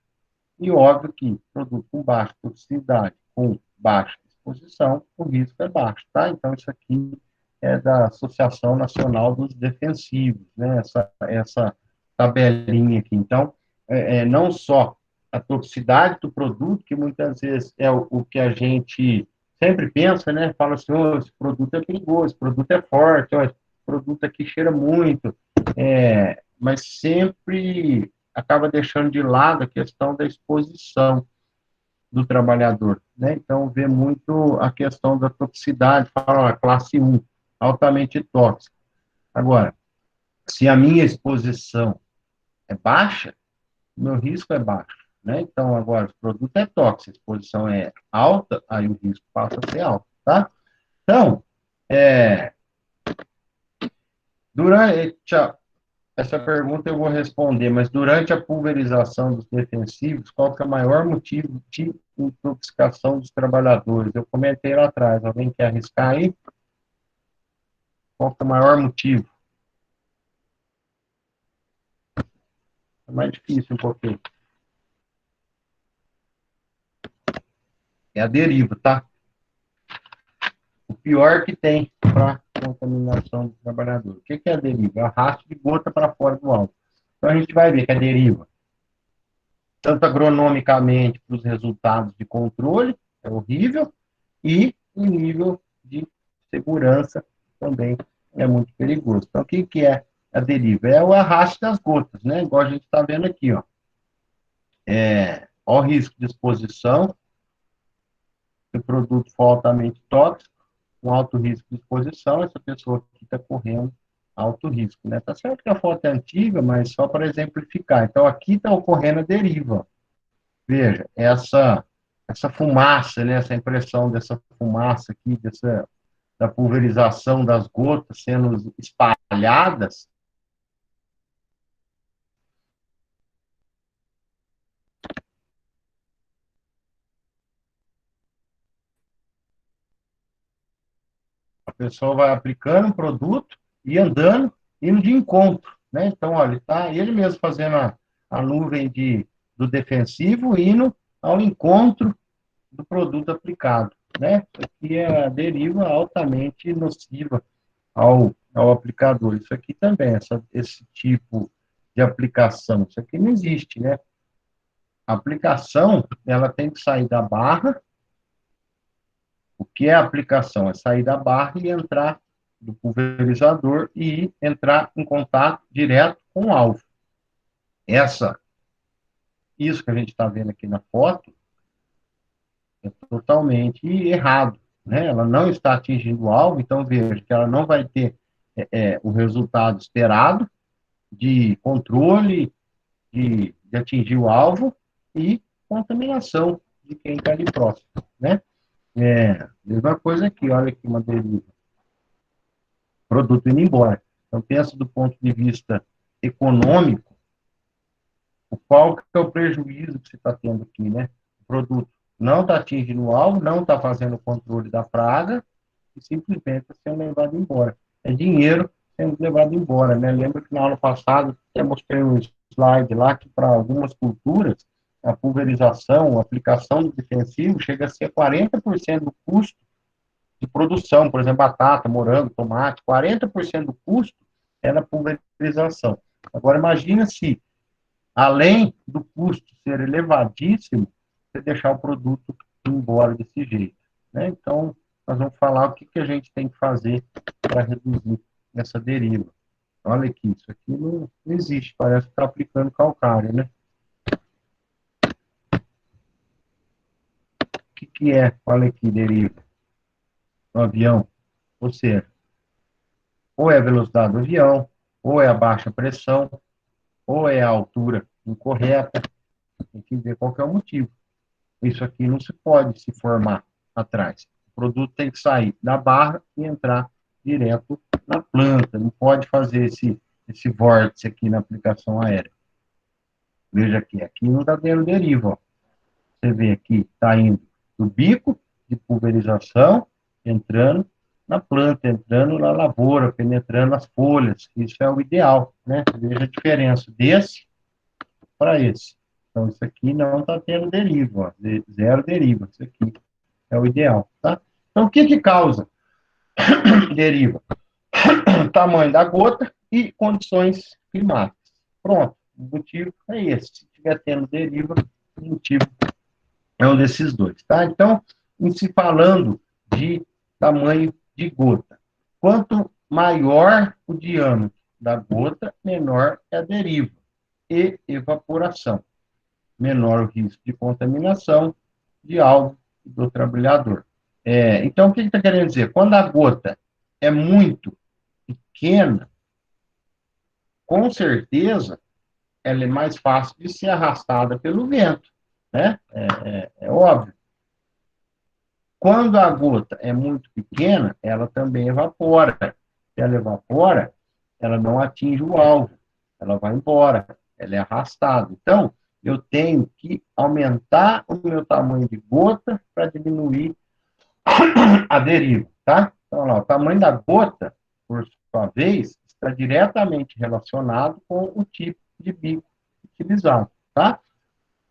E óbvio que produto com baixa toxicidade, com baixa exposição, o risco é baixo, tá? Então, isso aqui é da Associação Nacional dos Defensivos, né? Essa tabelinha aqui. Então, não só a toxicidade do produto, que muitas vezes é o que a gente sempre pensa, né? Fala assim, oh, esse produto é perigoso, esse produto é forte, oh, esse produto aqui cheira muito, mas sempre acaba deixando de lado a questão da exposição do trabalhador, né? Então, vê muito a questão da toxicidade, fala, ó, classe 1, altamente tóxico. Agora, se a minha exposição é baixa, meu risco é baixo, né? Então, agora, se o produto é tóxico, a exposição é alta, aí o risco passa a ser alto, tá? Então, durante essa pergunta eu vou responder, mas durante a pulverização dos defensivos, qual que é o maior motivo de intoxicação dos trabalhadores? Eu comentei lá atrás, alguém quer arriscar aí? Qual que é o maior motivo? É mais difícil um pouquinho. É a deriva, tá? O pior que tem para contaminação do trabalhador. O que é a deriva? É o arrasto de gota para fora do alvo. Então a gente vai ver que a deriva, tanto agronomicamente para os resultados de controle, é horrível, e o nível de segurança também é muito perigoso. Então, o que é a deriva? É o arraste das gotas, né? Igual a gente está vendo aqui, ó. Ó o risco de exposição, se o produto for altamente tóxico, com alto risco de exposição, essa pessoa aqui está correndo alto risco, né? Tá certo que a foto é antiga, mas só para exemplificar. Então, aqui está ocorrendo a deriva. Veja, essa fumaça, né? Essa impressão dessa fumaça aqui, da pulverização das gotas sendo espalhadas, a pessoa vai aplicando um produto e andando, indo de encontro, né? Então, olha, está ele mesmo fazendo a nuvem do defensivo, indo ao encontro do produto aplicado, né? Isso aqui é a deriva altamente nociva ao aplicador. Isso aqui também, esse tipo de aplicação, isso aqui não existe, né? A aplicação, ela tem que sair da barra. O que é a aplicação? É sair da barra e entrar do pulverizador e entrar em contato direto com o alvo. Isso que a gente está vendo aqui na foto é totalmente errado, né? Ela não está atingindo o alvo, então veja que ela não vai ter o resultado esperado, de controle, de atingir o alvo e contaminação de quem está ali próximo, né? Mesma coisa aqui, olha aqui uma deriva. Produto indo embora. Então, pensa do ponto de vista econômico, qual que é o prejuízo que você está tendo aqui, né? O produto não está atingindo o alvo, não está fazendo o controle da praga e simplesmente está sendo levado embora. É dinheiro sendo levado embora, né? Lembra que na aula passada eu mostrei um slide lá que para algumas culturas a pulverização, a aplicação do defensivo chega a ser 40% do custo de produção, por exemplo, batata, morango, tomate, 40% do custo é na pulverização. Agora, imagina se, além do custo ser elevadíssimo, você deixar o produto embora desse jeito, né? Então, nós vamos falar o que a gente tem que fazer para reduzir essa deriva. Olha aqui, isso aqui não existe, parece que está aplicando calcário, né? O que é? Olha aqui, deriva. No avião, ou seja, ou é a velocidade do avião, ou é a baixa pressão, ou é a altura incorreta, tem que ver qual que é o motivo. Isso aqui não se pode se formar atrás. O produto tem que sair da barra e entrar direto na planta, não pode fazer esse vórtice aqui na aplicação aérea. Veja aqui não está tendo deriva, ó. Você vê aqui, está indo do bico de pulverização, entrando na planta, entrando na lavoura, penetrando as folhas. Isso é o ideal, né? Veja a diferença desse para esse. Então, isso aqui não está tendo deriva, ó, zero deriva. Isso aqui é o ideal, tá? Então, o que causa deriva? Tamanho da gota e condições climáticas. Pronto, o motivo é esse. Se estiver tendo deriva, o motivo é um desses dois, tá? Então, em se falando de tamanho de gota, quanto maior o diâmetro da gota, menor é a deriva e evaporação. Menor o risco de contaminação de alvo e do trabalhador. Então, o que está querendo dizer? Quando a gota é muito pequena, com certeza, ela é mais fácil de ser arrastada pelo vento, né? É óbvio. Quando a gota é muito pequena, ela também evapora. Se ela evapora, ela não atinge o alvo, ela vai embora, ela é arrastada. Então, eu tenho que aumentar o meu tamanho de gota para diminuir a deriva, tá? Então, lá, o tamanho da gota, por sua vez, está diretamente relacionado com o tipo de bico utilizado, tá?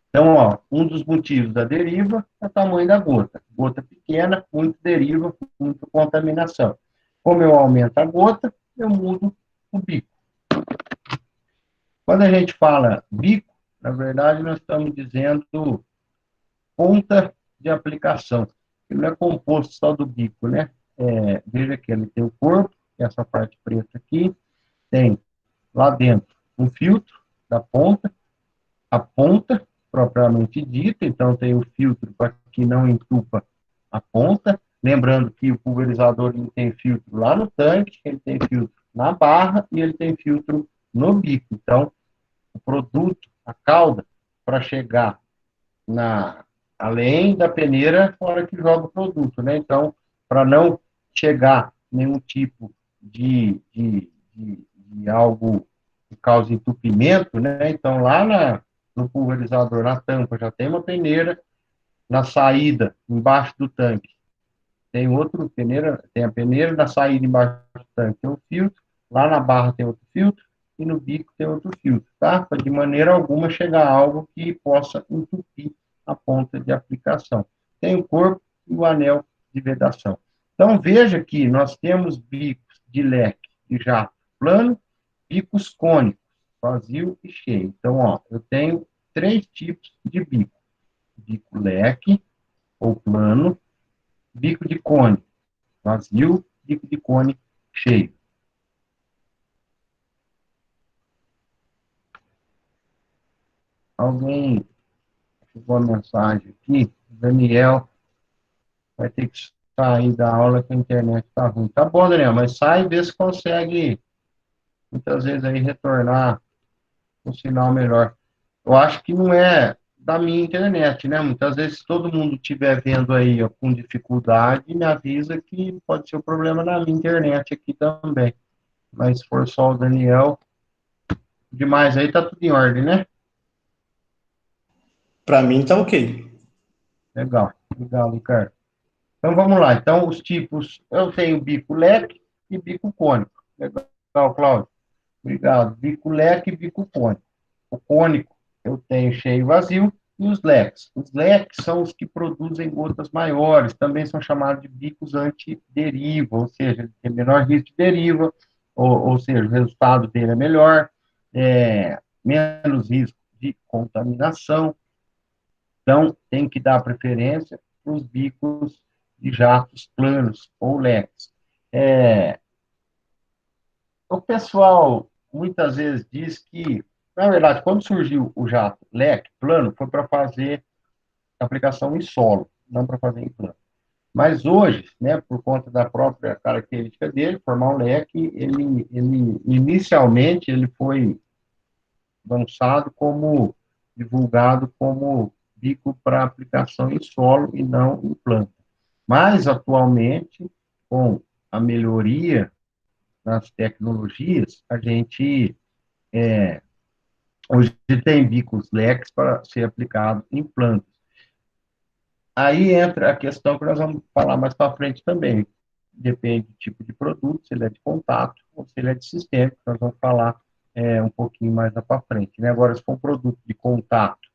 Então, ó, um dos motivos da deriva é o tamanho da gota. Gota pequena, muito deriva, muita contaminação. Como eu aumento a gota, eu mudo o bico. Quando a gente fala bico, na verdade, nós estamos dizendo ponta de aplicação. Ele não é composto só do bico, né? Veja que ele tem o corpo, essa parte preta aqui, tem lá dentro um filtro da ponta, a ponta propriamente dita, então tem o filtro para que não entupa a ponta. Lembrando que o pulverizador ele tem filtro lá no tanque, ele tem filtro na barra e ele tem filtro no bico. Então, o produto, a cauda, para chegar além da peneira, fora que joga o produto, né? Então, para não chegar nenhum tipo de algo que cause entupimento, né? Então, no pulverizador, na tampa, já tem uma peneira, na saída, embaixo do tanque, tem outra peneira, tem a peneira, na saída, embaixo do tanque, tem um filtro, lá na barra tem outro filtro, e no bico tem outro filtro, tá? Para de maneira alguma chegar a algo que possa entupir a ponta de aplicação. Tem o corpo e o anel de vedação. Então, veja que nós temos bicos de leque de jato plano, bicos cônicos, vazio e cheio. Então, ó, eu tenho 3 tipos de bico. Bico leque, ou plano, bico de cone, vazio, bico de cone cheio. Alguém chegou a mensagem aqui, Daniel vai ter que sair da aula que a internet está ruim. Tá bom, Daniel, mas sai e vê se consegue muitas vezes aí retornar um sinal melhor. Eu acho que não é da minha internet, né? Muitas vezes, se todo mundo estiver vendo aí ó, com dificuldade, me avisa que pode ser o problema na minha internet aqui também. Mas se for só o Daniel, demais aí tá tudo em ordem, né? Para mim tá ok. Legal, legal, Ricardo. Então vamos lá. Então, os tipos, eu tenho bico leque e bico cônico. Legal, Cláudio. Obrigado. Bico leque e bico cônico. O cônico eu tenho cheio e vazio, e os leques. Os leques são os que produzem gotas maiores, também são chamados de bicos antideriva, ou seja, ele tem menor risco de deriva, ou seja, o resultado dele é melhor, menos risco de contaminação. Então, tem que dar preferência para os bicos de jatos planos ou leques. O pessoal muitas vezes diz que, na verdade, quando surgiu o jato leque plano, foi para fazer aplicação em solo, não para fazer em plano. Mas hoje, né, por conta da própria característica dele, formar um leque, ele inicialmente ele foi lançado como, divulgado como bico para aplicação em solo e não em planta. Mas, atualmente, com a melhoria nas tecnologias, a gente hoje tem bicos leques para ser aplicado em plantas. Aí entra a questão que nós vamos falar mais para frente também. Depende do tipo de produto, se ele é de contato ou se ele é de sistêmico, nós vamos falar um pouquinho mais para frente. Né? Agora, se for um produto de contato,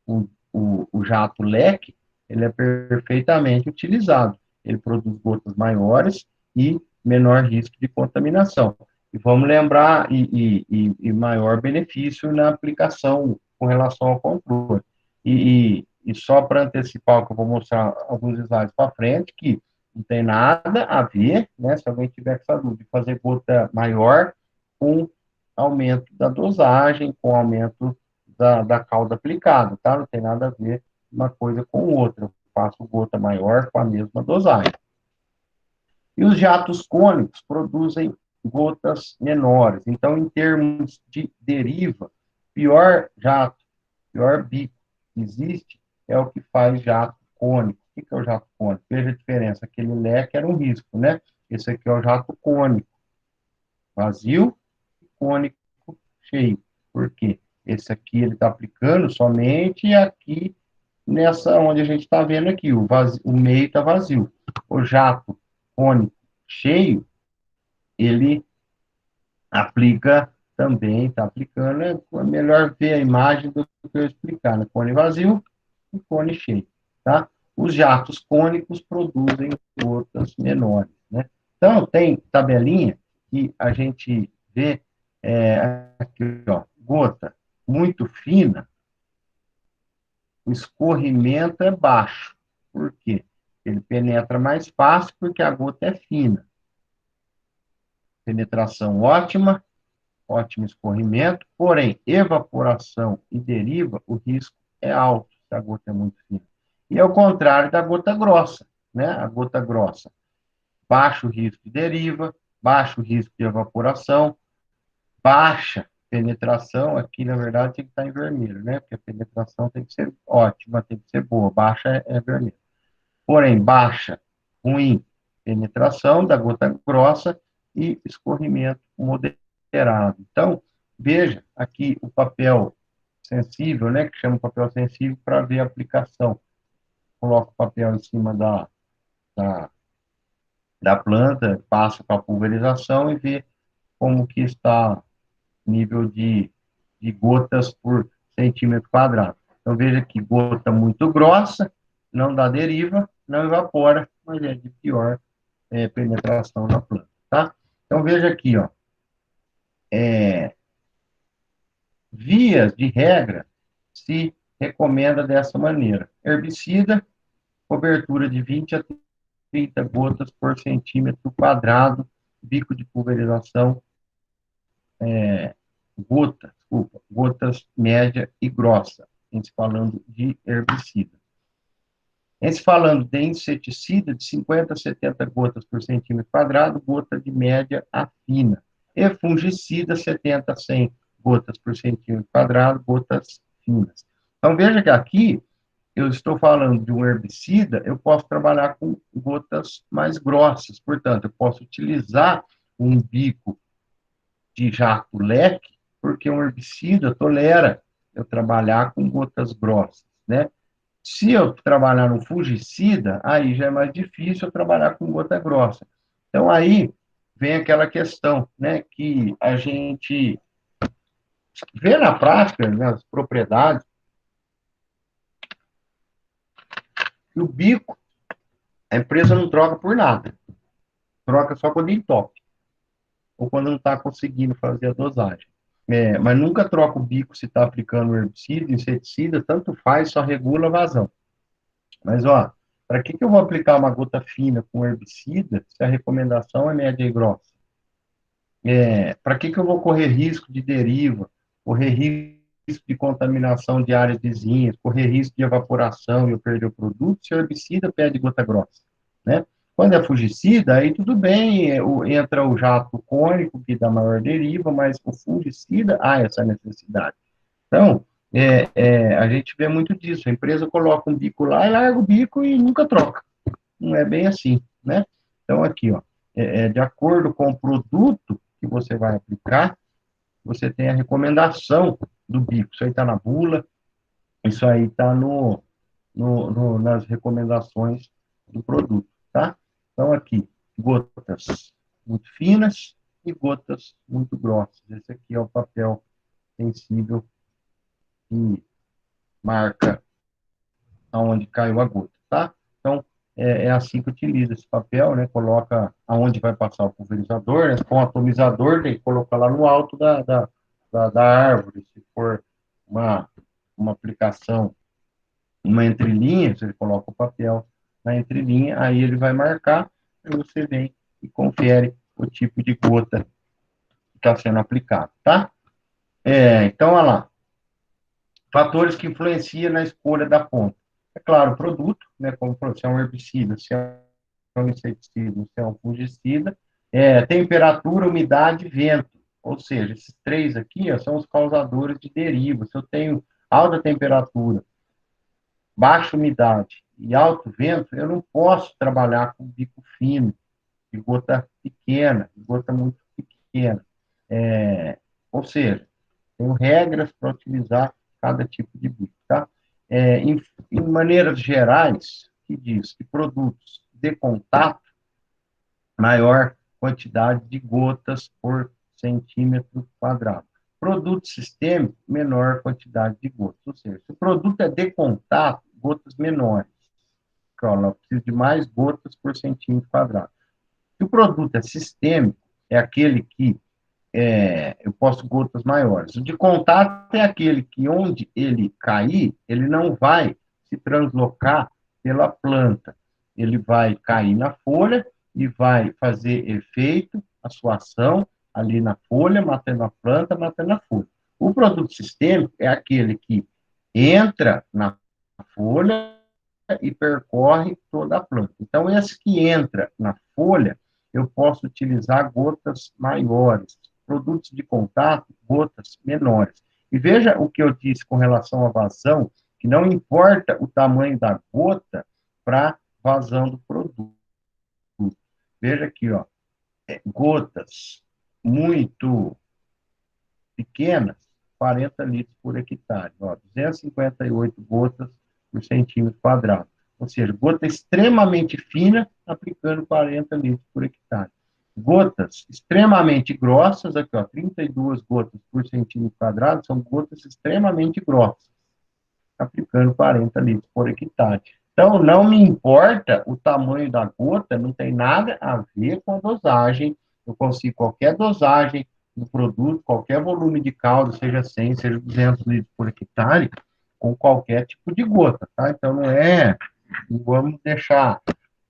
o jato leque, ele é perfeitamente utilizado. Ele produz gotas maiores e menor risco de contaminação. E vamos lembrar, e maior benefício na aplicação com relação ao controle. E só para antecipar o que eu vou mostrar alguns slides para frente, que não tem nada a ver, né, se alguém tiver essa dúvida, de fazer gota maior com aumento da dosagem, com aumento da cauda aplicada, tá? Não tem nada a ver uma coisa com outra. Eu faço gota maior com a mesma dosagem. E os jatos cônicos produzem gotas menores. Então, em termos de deriva, pior jato, pior bico que existe é o que faz jato cônico. O que é o jato cônico? Veja a diferença. Aquele leque era um risco, né? Esse aqui é o jato cônico. Vazio e cônico cheio. Por quê? Esse aqui ele está aplicando somente aqui nessa onde a gente está vendo aqui, o meio está vazio. O jato cônico cheio, ele aplica também, está aplicando, é melhor ver a imagem do que eu explicar, né? Cone vazio e cone cheio, tá? Os jatos cônicos produzem gotas menores, né? Então, tem tabelinha que a gente vê aqui, ó, gota muito fina, o escorrimento é baixo. Por quê? Ele penetra mais fácil porque a gota é fina. Penetração ótima, ótimo escorrimento, porém, evaporação e deriva, o risco é alto se a gota é muito fina. E é o contrário da gota grossa, né? A gota grossa, baixo risco de deriva, baixo risco de evaporação, baixa penetração, aqui na verdade tem que estar em vermelho, né? Porque a penetração tem que ser ótima, tem que ser boa, baixa é vermelho. Porém, baixa, ruim, penetração da gota grossa e escorrimento moderado. Então, veja aqui o papel sensível, né, que chama papel sensível, para ver a aplicação. Coloca o papel em cima da, da planta, passa para a pulverização e vê como que está o nível de gotas por centímetro quadrado. Então, veja que gota muito grossa, não dá deriva, não evapora, mas é de pior penetração na planta, tá? Então, veja aqui, ó, vias de regra se recomenda dessa maneira. Herbicida, cobertura de 20 a 30 gotas por centímetro quadrado, bico de pulverização, gotas média e grossa, a gente falando de herbicida. A gente falando de inseticida, de 50 a 70 gotas por centímetro quadrado, gota de média a fina. e fungicida 70 a 100 gotas por centímetro quadrado, gotas finas. Então, veja que aqui eu estou falando de um herbicida, eu posso trabalhar com gotas mais grossas, portanto, eu posso utilizar um bico de jato leque, porque um herbicida tolera eu trabalhar com gotas grossas, né? Se eu trabalhar no fungicida, aí já é mais difícil eu trabalhar com gota grossa. Então, aí vem aquela questão, né, que a gente vê na prática, nas propriedades, que o bico, a empresa não troca por nada. Troca só quando entope, ou quando não está conseguindo fazer a dosagem. Mas nunca troca o bico se está aplicando herbicida, inseticida, tanto faz, só regula a vazão. Mas, ó, para que eu vou aplicar uma gota fina com herbicida se a recomendação é média e grossa? Para que eu vou correr risco de deriva, correr risco de contaminação de áreas vizinhas, correr risco de evaporação e eu perder o produto, se o herbicida pede gota grossa, né? Quando é fungicida, aí tudo bem, entra o jato cônico, que dá maior deriva, mas o fungicida, há essa necessidade. Então, a gente vê muito disso, a empresa coloca um bico lá e larga o bico e nunca troca. Não é bem assim, né? Então, aqui, ó, de acordo com o produto que você vai aplicar, você tem a recomendação do bico. Isso aí está na bula, isso aí está nas recomendações do produto, tá? Então, aqui, gotas muito finas e gotas muito grossas. Esse aqui é o papel sensível que marca aonde caiu a gota, tá? Então, é assim que utiliza esse papel, né? Coloca aonde vai passar o pulverizador, né? Com o atomizador, tem que colocar lá no alto da árvore. Se for uma aplicação, uma entrelinha, você coloca o papel na entrelinha, aí ele vai marcar, aí você vem e confere o tipo de gota que está sendo aplicado, tá? Então, olha lá. Fatores que influenciam na escolha da ponta. É claro, o produto, né, como se é um herbicida, se é um inseticida, se é um fungicida, temperatura, umidade, vento. Ou seja, esses três aqui, ó, são os causadores de deriva. Se eu tenho alta temperatura, baixa umidade e alto vento, eu não posso trabalhar com bico fino, de gota pequena, de gota muito pequena. Ou seja, tenho regras para utilizar cada tipo de bico, tá? Em maneiras gerais, que diz que produtos de contato, maior quantidade de gotas por centímetro quadrado. Produto sistêmico, menor quantidade de gotas. Ou seja, se o produto é de contato, gotas menores. Eu preciso de mais gotas por centímetro quadrado. Se o produto é sistêmico, é aquele que eu posso gotas maiores. O de contato é aquele que, onde ele cair, ele não vai se translocar pela planta. Ele vai cair na folha e vai fazer efeito, a sua ação, ali na folha, matando a planta, matando a folha. O produto sistêmico é aquele que entra na folha e percorre toda a planta. Então, esse que entra na folha, eu posso utilizar gotas maiores, produtos de contato, gotas menores. E veja o que eu disse com relação à vazão, que não importa o tamanho da gota para vazão do produto. Veja aqui, ó, gotas muito pequenas, 40 litros por hectare, ó, 258 gotas por centímetro quadrado. Ou seja, gota extremamente fina, aplicando 40 litros por hectare. Gotas extremamente grossas, aqui, ó, 32 gotas por centímetro quadrado, são gotas extremamente grossas, aplicando 40 litros por hectare. Então, não me importa o tamanho da gota, não tem nada a ver com a dosagem. Eu consigo qualquer dosagem do produto, qualquer volume de caldo, seja 100, seja 200 litros por hectare, com qualquer tipo de gota, tá? Então, não vamos deixar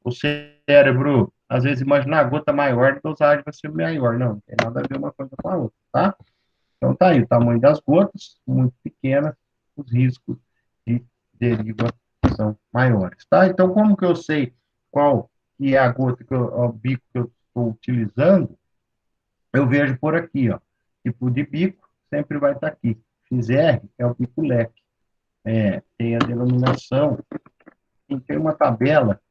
o cérebro, às vezes, imaginar a gota maior, a dosagem vai ser maior. Não tem nada a ver uma coisa com a outra, tá? Então, tá aí, o tamanho das gotas, muito pequenas, os riscos de deriva são maiores, tá? Então, como que eu sei qual que é a gota, o bico que eu estou utilizando? eu vejo por aqui, ó, tipo de bico, sempre vai estar aqui. XR é o bico leque, tem a denominação, e tem uma tabela,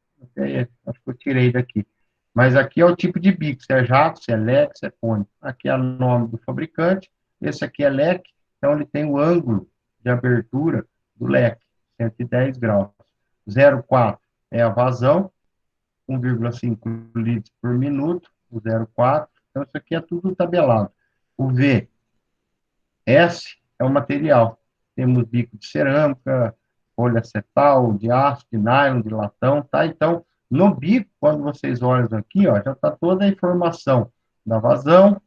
acho que eu tirei daqui, mas aqui é o tipo de bico, se é jato, se é leque, se é cone. Aqui é o nome do fabricante, esse aqui é leque, então ele tem o ângulo de abertura do leque, 110 graus. 0,4 é a vazão, 1,5 litros por minuto, o 0,4. Então, isso aqui é tudo tabelado. O V, S é o material. Temos bico de cerâmica, folha acetal, de aço, de nylon, de latão, tá? Então, no bico, quando vocês olham aqui, ó, já está toda a informação da vazão,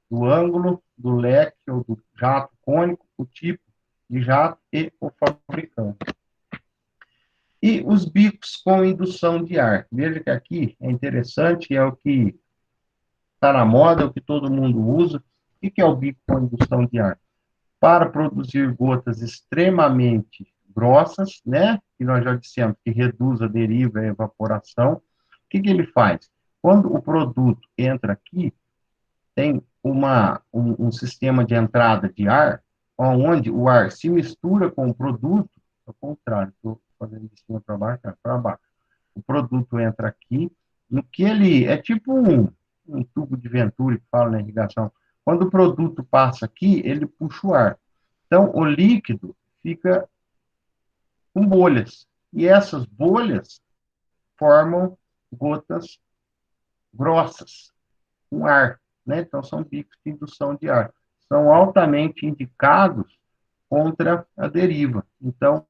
do ângulo, do leque ou do jato cônico, o tipo de jato e o fabricante. E os bicos com indução de ar. Veja que aqui é interessante, é o que está na moda, é o que todo mundo usa. O que é o bico com indução de ar? Para produzir gotas extremamente grossas, né? Que nós já dissemos que reduz a deriva e a evaporação. O que ele faz? Quando o produto entra aqui, tem um sistema de entrada de ar, onde o ar se mistura com o produto, ao contrário, estou fazendo de cima para baixo. O produto entra aqui, no que ele é tipo um tubo de Venturi que fala na irrigação. Quando o produto passa aqui, ele puxa o ar. Então, o líquido fica com bolhas. E essas bolhas formam gotas grossas, com ar, né? Então, são bicos de indução de ar. São altamente indicados contra a deriva. Então,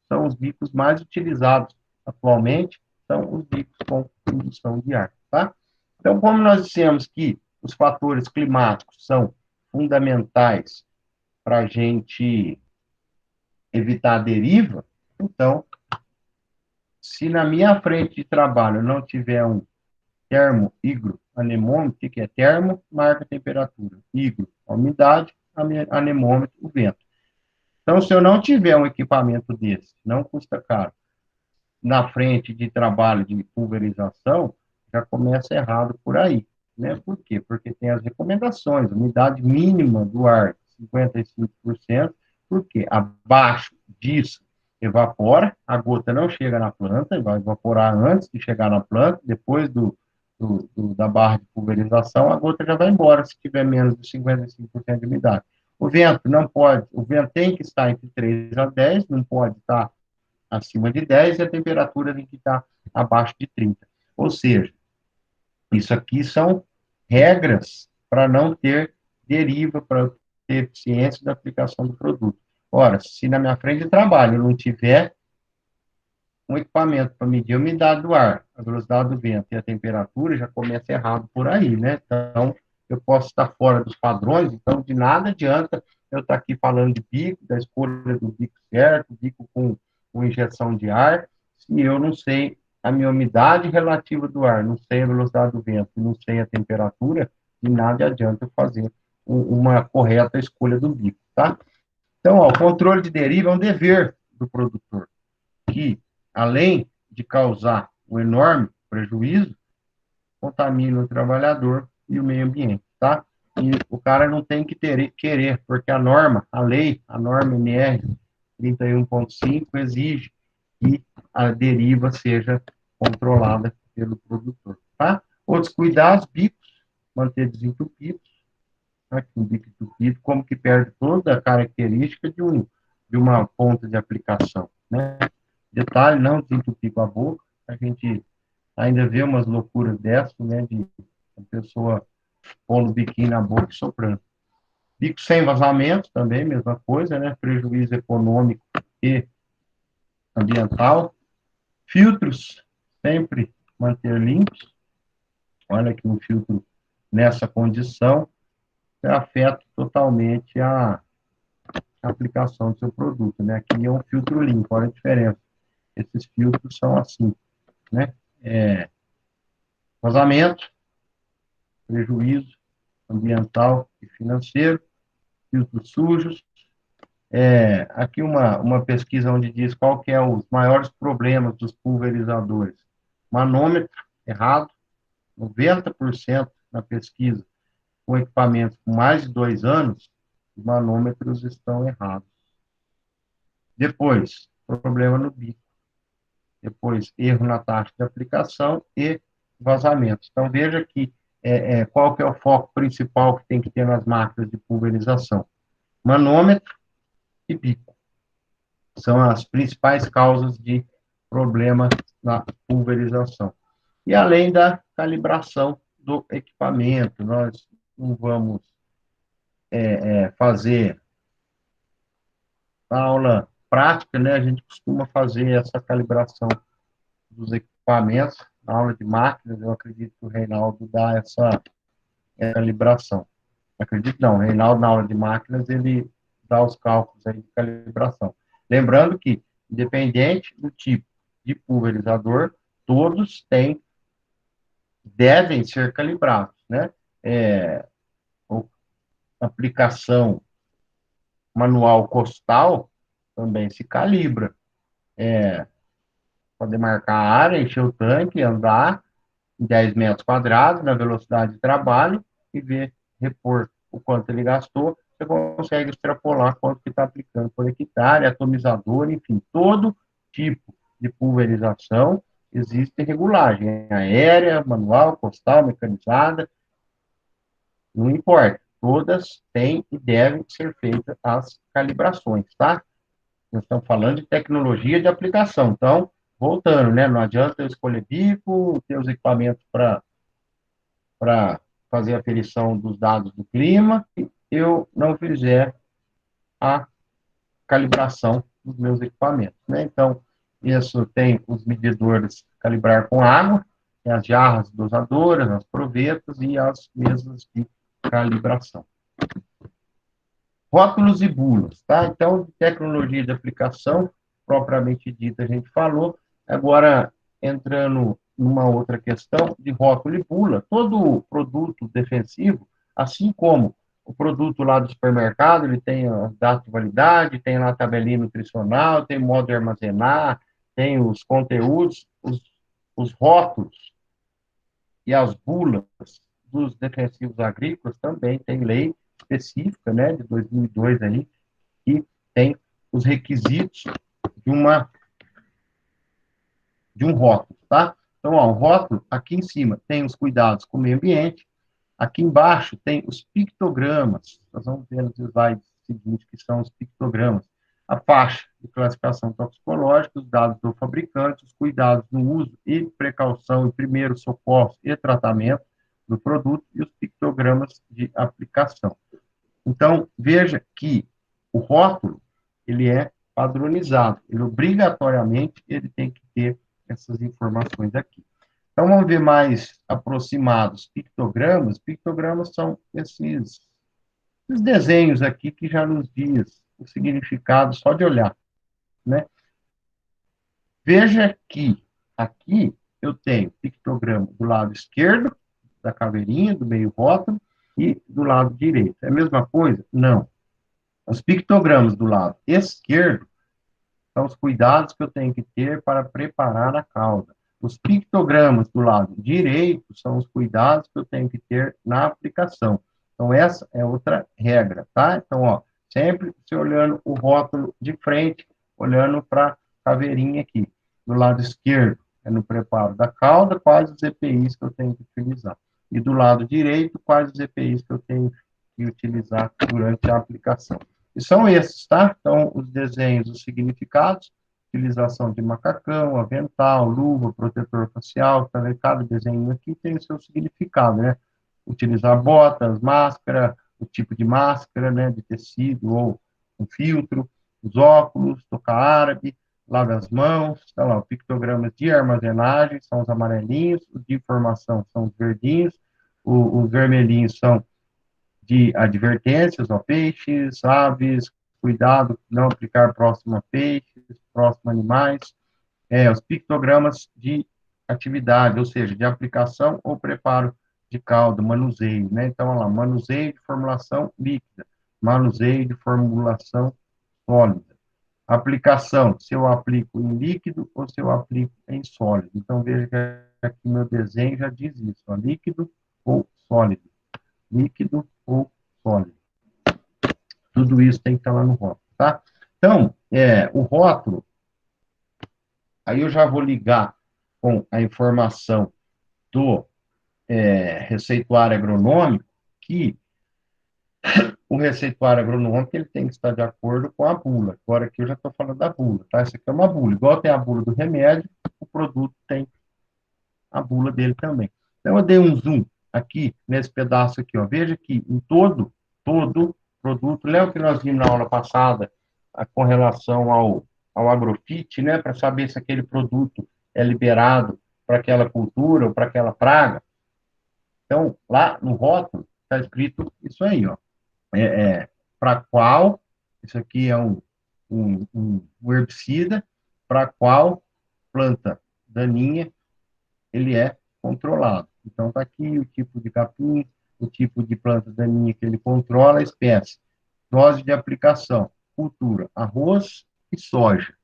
são os bicos mais utilizados atualmente, são os bicos com indução de ar, tá? Então, como nós dissemos que os fatores climáticos são fundamentais para a gente evitar a deriva, então, se na minha frente de trabalho não tiver um termo, higro, anemômetro, o que é termo? Marca a temperatura. Higro, a umidade, anemômetro, o vento. Então, se eu não tiver um equipamento desse, não custa caro, na frente de trabalho de pulverização, já começa errado por aí. Né? Por quê? Porque tem as recomendações, umidade mínima do ar, 55%, porque abaixo disso evapora, a gota não chega na planta, vai evaporar antes de chegar na planta, depois da barra de pulverização, a gota já vai embora, se tiver menos de 55% de umidade. O vento não pode, o vento tem que estar entre 3 a 10, não pode estar acima de 10 e a temperatura tem que estar abaixo de 30. Ou seja, isso aqui são regras para não ter deriva, para ter eficiência da aplicação do produto. Ora, se na minha frente de trabalho eu não tiver um equipamento para medir a umidade do ar, a velocidade do vento e a temperatura, já começa errado por aí, né? Então, eu posso estar fora dos padrões, então de nada adianta eu estar aqui falando de bico, da escolha do bico certo, bico com injeção de ar, se eu não sei a minha umidade relativa do ar, não sei a velocidade do vento, não sei a temperatura, de nada adianta eu fazer uma correta escolha do bico, tá? Então, ó, o controle de deriva é um dever do produtor, que, além de causar um enorme prejuízo, contamina o trabalhador e o meio ambiente, tá? E o cara não tem que querer, porque a norma, a lei, a norma NR 31.5 exige que a deriva seja controlada pelo produtor, tá? Outros cuidados, bicos, manter desentupidos, aqui um bico entupido, como que perde toda a característica de uma ponta de aplicação, né? Detalhe, não desentupir com a boca, a gente ainda vê umas loucuras dessas, né, de a pessoa pondo o biquinho na boca e soprando. Bico sem vazamento também, mesma coisa, né, prejuízo econômico e ambiental. Filtros, sempre manter limpos. Olha aqui um filtro nessa condição, que afeta totalmente a aplicação do seu produto, né, aqui é um filtro limpo, olha a diferença. Esses filtros são assim, né, vazamento, prejuízo ambiental e financeiro, filtros sujos. Aqui uma pesquisa onde diz qual que é os maiores problemas dos pulverizadores. Manômetro errado, 90% na pesquisa com equipamentos com mais de 2 anos, os manômetros estão errados. Depois, problema no bico. Depois, erro na taxa de aplicação e vazamentos. Então, veja que qual que é o foco principal que tem que ter nas máquinas de pulverização. Manômetro e bico. São as principais causas de problema na pulverização. E além da calibração do equipamento, nós não vamos fazer a aula prática, né? A gente costuma fazer essa calibração dos equipamentos, na aula de máquinas, eu acredito que o Reinaldo dá essa calibração. Acredito não, o Reinaldo, na aula de máquinas, ele dá os cálculos aí de calibração. Lembrando que, independente do tipo de pulverizador, todos devem ser calibrados, né? Aplicação manual costal também se calibra. Poder marcar a área, encher o tanque, andar em 10 metros quadrados, na velocidade de trabalho, e repor o quanto ele gastou, você consegue extrapolar quanto que está aplicando por hectare, atomizador, enfim, todo tipo de pulverização existe regulagem, aérea, manual, costal, mecanizada, não importa, todas têm e devem ser feitas as calibrações, tá? Nós estamos falando de tecnologia de aplicação, então, voltando, né, não adianta eu escolher bico, ter os equipamentos para fazer a aferição dos dados do clima, e eu não fizer a calibração dos meus equipamentos, né? Então, isso tem os medidores calibrar com água, tem as jarras dosadoras, as provetas e as mesas de calibração. Rótulos e bulas, tá? Então, de tecnologia de aplicação, propriamente dita, a gente falou. Agora, entrando numa outra questão de rótulo e bula, todo produto defensivo, assim como o produto lá do supermercado, ele tem a data de validade, tem lá a tabelinha nutricional, tem modo de armazenar, tem os conteúdos, os rótulos e as bulas dos defensivos agrícolas também tem lei específica, né, de 2002 aí, que tem os requisitos de um rótulo, tá? Então, ó, o rótulo, aqui em cima, tem os cuidados com o meio ambiente, aqui embaixo tem os pictogramas, nós vamos ver nos slides seguintes, que são os pictogramas, a faixa de classificação toxicológica, os dados do fabricante, os cuidados no uso e precaução e primeiros socorros e tratamento do produto e os pictogramas de aplicação. Então, veja que o rótulo, ele é padronizado, ele obrigatoriamente ele tem que ter essas informações aqui. Então, vamos ver mais aproximados pictogramas. Pictogramas são esses desenhos aqui que já nos diz o significado só de olhar, né? Veja que aqui eu tenho pictograma do lado esquerdo, da caveirinha, do meio rótulo, e do lado direito. É a mesma coisa? Não. Os pictogramas do lado esquerdo são os cuidados que eu tenho que ter para preparar a cauda. Os pictogramas do lado direito são os cuidados que eu tenho que ter na aplicação. Então, essa é outra regra, tá? Então, ó, sempre se olhando o rótulo de frente, olhando para a caveirinha aqui. Do lado esquerdo, é no preparo da cauda, quais os EPIs que eu tenho que utilizar. E do lado direito, quais os EPIs que eu tenho que utilizar durante a aplicação. E são esses, tá? Então, os desenhos, os significados, utilização de macacão, avental, luva, protetor facial, também cada desenho aqui tem o seu significado, né? Utilizar botas, máscara, o tipo de máscara, né, de tecido ou um filtro, os óculos, tocar árabe, lave as mãos, tá lá, pictogramas de armazenagem são os amarelinhos, os de informação são os verdinhos, os vermelhinhos são de advertências, ó, peixes, aves, cuidado, não aplicar próximo a peixes, próximo a animais, os pictogramas de atividade, ou seja, de aplicação ou preparo de caldo, manuseio, né? Então, olha lá, manuseio de formulação líquida, manuseio de formulação sólida. Aplicação, se eu aplico em líquido ou se eu aplico em sólido. Então, veja que aqui meu desenho já diz isso, ó, líquido ou sólido. líquido ou sólido. Tudo isso tem que estar lá no rótulo, tá? Então, o rótulo, aí eu já vou ligar com a informação do receituário agronômico, que o receituário agronômico ele tem que estar de acordo com a bula. Agora aqui eu já estou falando da bula, tá? Essa aqui é uma bula. Igual tem a bula do remédio, o produto tem a bula dele também. Então, eu dei um zoom aqui, nesse pedaço aqui, ó. Veja que em todo produto, lembra que nós vimos na aula passada com relação ao agrofit, né? Para saber se aquele produto é liberado para aquela cultura ou para aquela praga. Então, lá no rótulo, está escrito isso aí, ó. Para qual, isso aqui é um herbicida, para qual planta daninha ele é controlado. Então, está aqui o tipo de capim, o tipo de planta daninha que ele controla, a espécie, dose de aplicação, cultura, arroz e soja.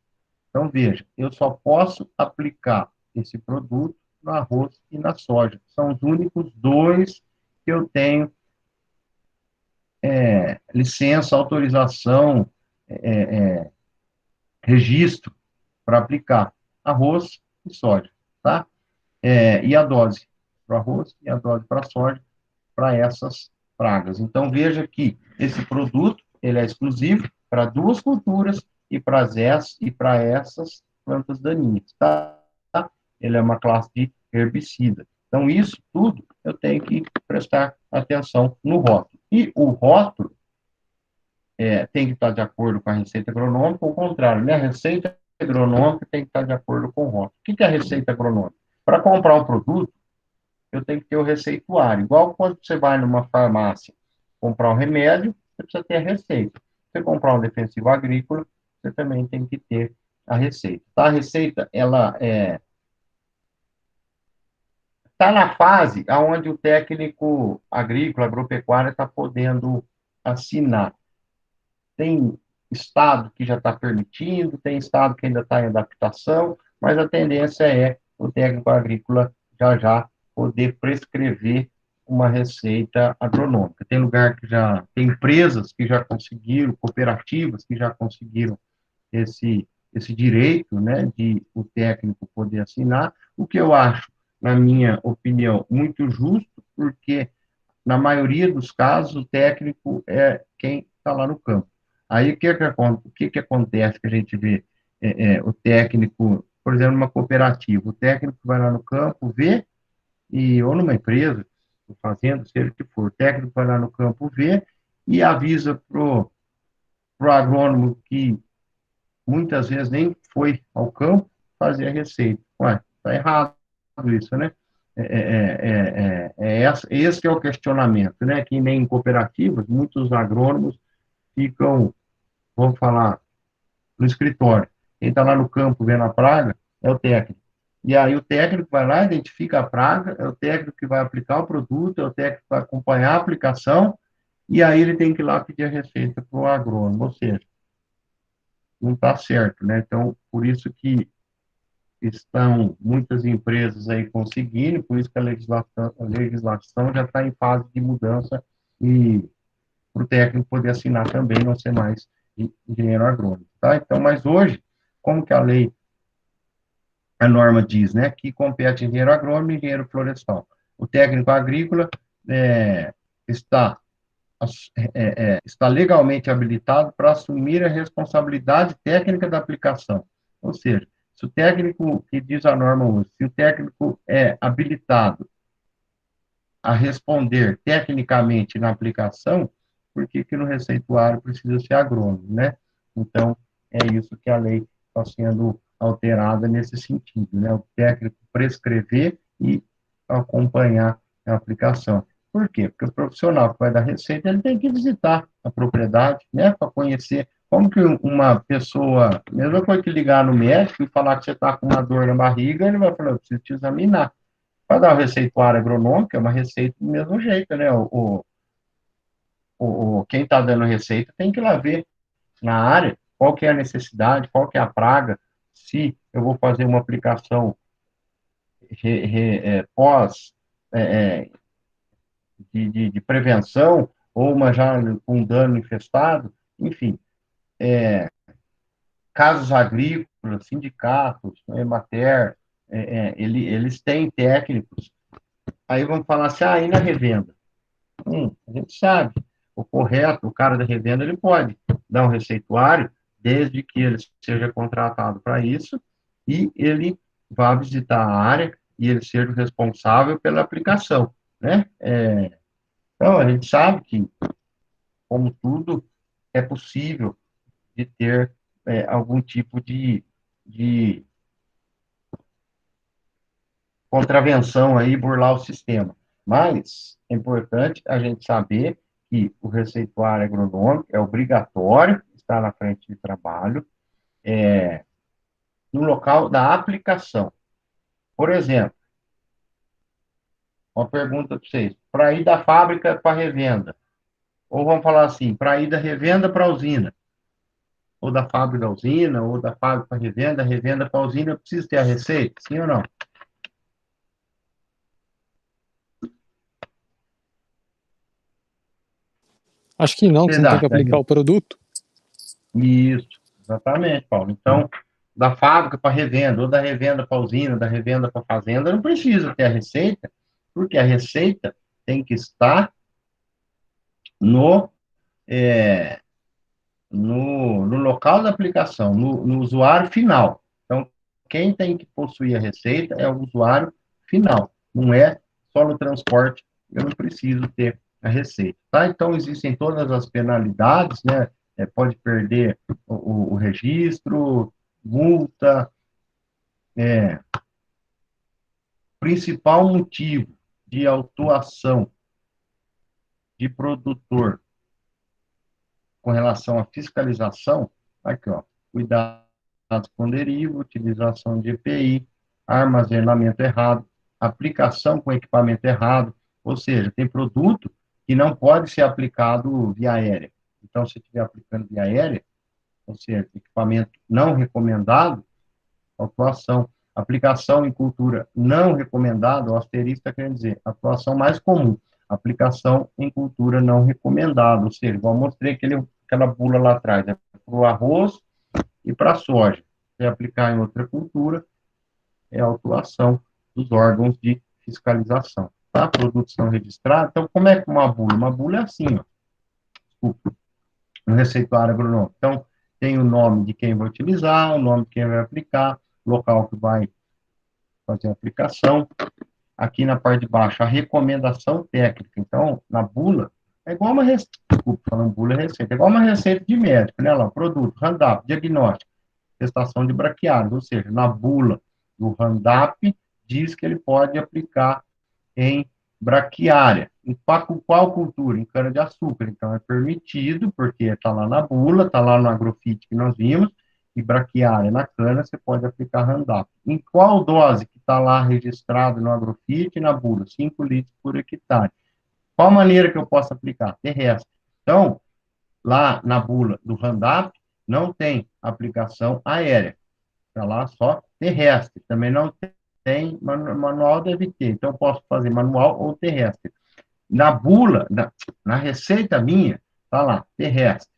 Então, veja, eu só posso aplicar esse produto no arroz e na soja. São os únicos dois que eu tenho licença, autorização, registro para aplicar arroz e soja, tá? E a dose para o arroz e a dose para a soja, para essas pragas. Então, veja que esse produto, ele é exclusivo para duas culturas e para essas plantas daninhas, tá? Ele é uma classe de herbicida. Então, isso tudo eu tenho que prestar atenção no rótulo. E o rótulo tem que estar de acordo com a receita agronômica, ou ao contrário, né? A receita agronômica tem que estar de acordo com o rótulo. O que é a receita agronômica? Para comprar um produto, eu tenho que ter o receituário. Igual quando você vai numa farmácia comprar um remédio, você precisa ter a receita. Se você comprar um defensivo agrícola, você também tem que ter a receita. Tá? A receita, ela está na fase onde o técnico agrícola, agropecuário, está podendo assinar. Tem estado que já está permitindo, tem estado que ainda está em adaptação, mas a tendência é o técnico agrícola já poder prescrever uma receita agronômica. Tem lugar que já, tem empresas que já conseguiram, cooperativas que já conseguiram esse direito, né, de o técnico poder assinar, o que eu acho, na minha opinião, muito justo, porque na maioria dos casos o técnico é quem está lá no campo. Aí o que acontece que a gente vê o técnico, por exemplo, numa cooperativa, o técnico vai lá no campo, vê, ou numa empresa, fazenda, seja o que for, o técnico vai lá no campo, vê e avisa pro agrônomo que muitas vezes nem foi ao campo fazer a receita. Ué, está errado isso, né? Esse que é o questionamento, né? Que nem em cooperativas, muitos agrônomos ficam, vamos falar, no escritório. Quem está lá no campo vendo a praga é o técnico. E aí o técnico vai lá, identifica a praga, é o técnico que vai aplicar o produto, é o técnico que vai acompanhar a aplicação, e aí ele tem que ir lá pedir a receita para o agrônomo, ou seja, não está certo, né? Então, por isso que estão muitas empresas aí conseguindo, por isso que a legislação já está em fase de mudança e para o técnico poder assinar também, não ser mais engenheiro agrônomo, tá? Então, mas hoje, como que a norma diz, né, que compete engenheiro agrônomo e engenheiro florestal. O técnico agrícola está está legalmente habilitado para assumir a responsabilidade técnica da aplicação. Ou seja, se o técnico, que diz a norma hoje, se o técnico é habilitado a responder tecnicamente na aplicação, por que que no receituário precisa ser agrônomo, né? Então, é isso que a lei está sendo alterada nesse sentido, né? O técnico prescrever e acompanhar a aplicação. Por quê? Porque o profissional que vai dar receita, ele tem que visitar a propriedade, né, para conhecer como que uma pessoa, mesma coisa que ligar no médico e falar que você está com uma dor na barriga, ele vai falar, eu preciso te examinar. Para dar o receituário agronômico, é uma receita do mesmo jeito, né? Quem está dando receita tem que ir lá ver na área qual que é a necessidade, qual que é a praga, se eu vou fazer uma aplicação pós de prevenção, ou uma já com dano infestado, enfim, casos agrícolas, sindicatos, Emater, eles têm técnicos. Aí vamos falar assim, e na revenda? A gente sabe, o correto, o cara da revenda, ele pode dar um receituário, desde que ele seja contratado para isso, e ele vá visitar a área, e ele seja o responsável pela aplicação, né? Então, a gente sabe que, como tudo, é possível de ter algum tipo de contravenção aí, burlar o sistema. Mas é importante a gente saber que o receituário agronômico é obrigatório, está na frente de trabalho, no local da aplicação. Por exemplo, uma pergunta para vocês, para ir da fábrica para a revenda, ou vamos falar assim, para ir da revenda para a usina, ou da fábrica à usina, ou da fábrica para a revenda para a usina, precisa ter a receita, sim ou não? Acho que não, que você não tem que aplicar Daí, o produto. isso, exatamente, Paulo. Então, da fábrica para revenda, ou da revenda para a usina, da revenda para a fazenda, não precisa ter a receita, porque a receita tem que estar no, no local da aplicação, no usuário final. Então, quem tem que possuir a receita é o usuário final, não é só no transporte, eu não preciso ter a receita, tá? Então, existem todas as penalidades, né? Pode perder o registro, multa, principal motivo de autuação de produtor com relação à fiscalização, aqui, ó, cuidados com deriva, utilização de EPI, armazenamento errado, aplicação com equipamento errado, ou seja, tem produto que não pode ser aplicado via aérea. Então, se estiver aplicando via aérea, ou seja, equipamento não recomendado, autuação. Aplicação em cultura não recomendada, o asterisco está querendo dizer, atuação mais comum, aplicação em cultura não recomendada, ou seja, igual eu mostrei aquela bula lá atrás, para o arroz e para a soja. Se aplicar em outra cultura, é a autuação dos órgãos de fiscalização. Tá? Produtos não registrados. Então, como é que uma bula? Uma bula é assim, ó. Desculpa, no receituário agronômico. Então, tem o nome de quem vai utilizar, o nome de quem vai aplicar, local que vai fazer a aplicação. Aqui na parte de baixo, a recomendação técnica. Então, na bula, é igual uma receita, desculpa, falando bula é receita, é igual uma receita de médico, né, lá, produto, Roundup, diagnóstico, testação de braquiários, ou seja, na bula do Roundup, diz que ele pode aplicar em braquiária. Em qual cultura? Em cana-de-açúcar. Então, é permitido, porque está lá na bula, está lá no agrofite que nós vimos, e braquiária na cana, você pode aplicar Roundup. Em qual dose que está lá registrado no agrofite e na bula? 5 litros por hectare. Qual maneira que eu posso aplicar? Terrestre. Então, lá na bula do Roundup, não tem aplicação aérea. Está lá só terrestre. Também não tem manual, deve ter. Então, eu posso fazer manual ou terrestre. Na bula, na receita minha, está lá, terrestre.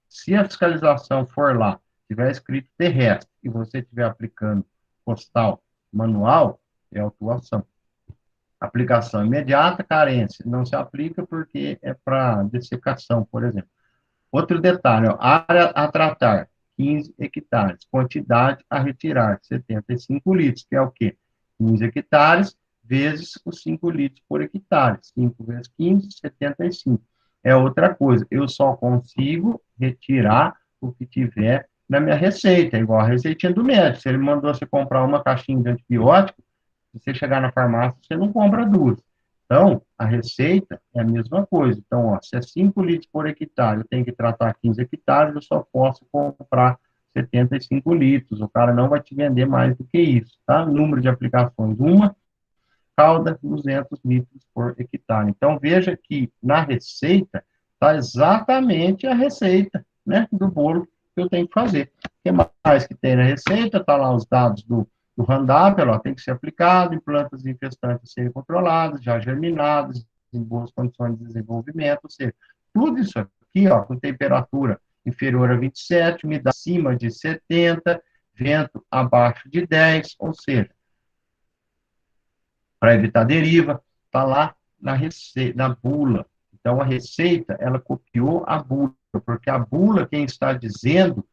Se a fiscalização for lá, tiver escrito terrestre, e você estiver aplicando postal manual, é autuação. Aplicação imediata, carência. Não se aplica porque é para dessecação, por exemplo. Outro detalhe, ó, área a tratar, 15 hectares. Quantidade a retirar, 75 litros, que é o quê? 15 hectares vezes os 5 litros por hectare. 5 vezes 15, 75. É outra coisa, eu só consigo retirar o que tiver na minha receita, igual a receitinha do médico. Se ele mandou você comprar uma caixinha de antibiótico, se você chegar na farmácia, você não compra duas. Então, a receita é a mesma coisa. Então, ó, se é 5 litros por hectare, eu tenho que tratar 15 hectares, eu só posso comprar 75 litros. O cara não vai te vender mais do que isso, tá? Número de aplicações, uma, calda, 200 litros por hectare. Então, veja que na receita está exatamente a receita, né, do bolo que eu tenho que fazer. O que mais que tem na receita? Está lá os dados do Roundup, ela tem que ser aplicado em plantas infestantes serem controladas, já germinadas, em boas condições de desenvolvimento, ou seja, tudo isso aqui, ó, com temperatura inferior a 27, umidade acima de 70, vento abaixo de 10, ou seja, para evitar deriva, está lá na receita, na bula. Então, a receita, ela copiou a bula, porque a bula, quem está dizendo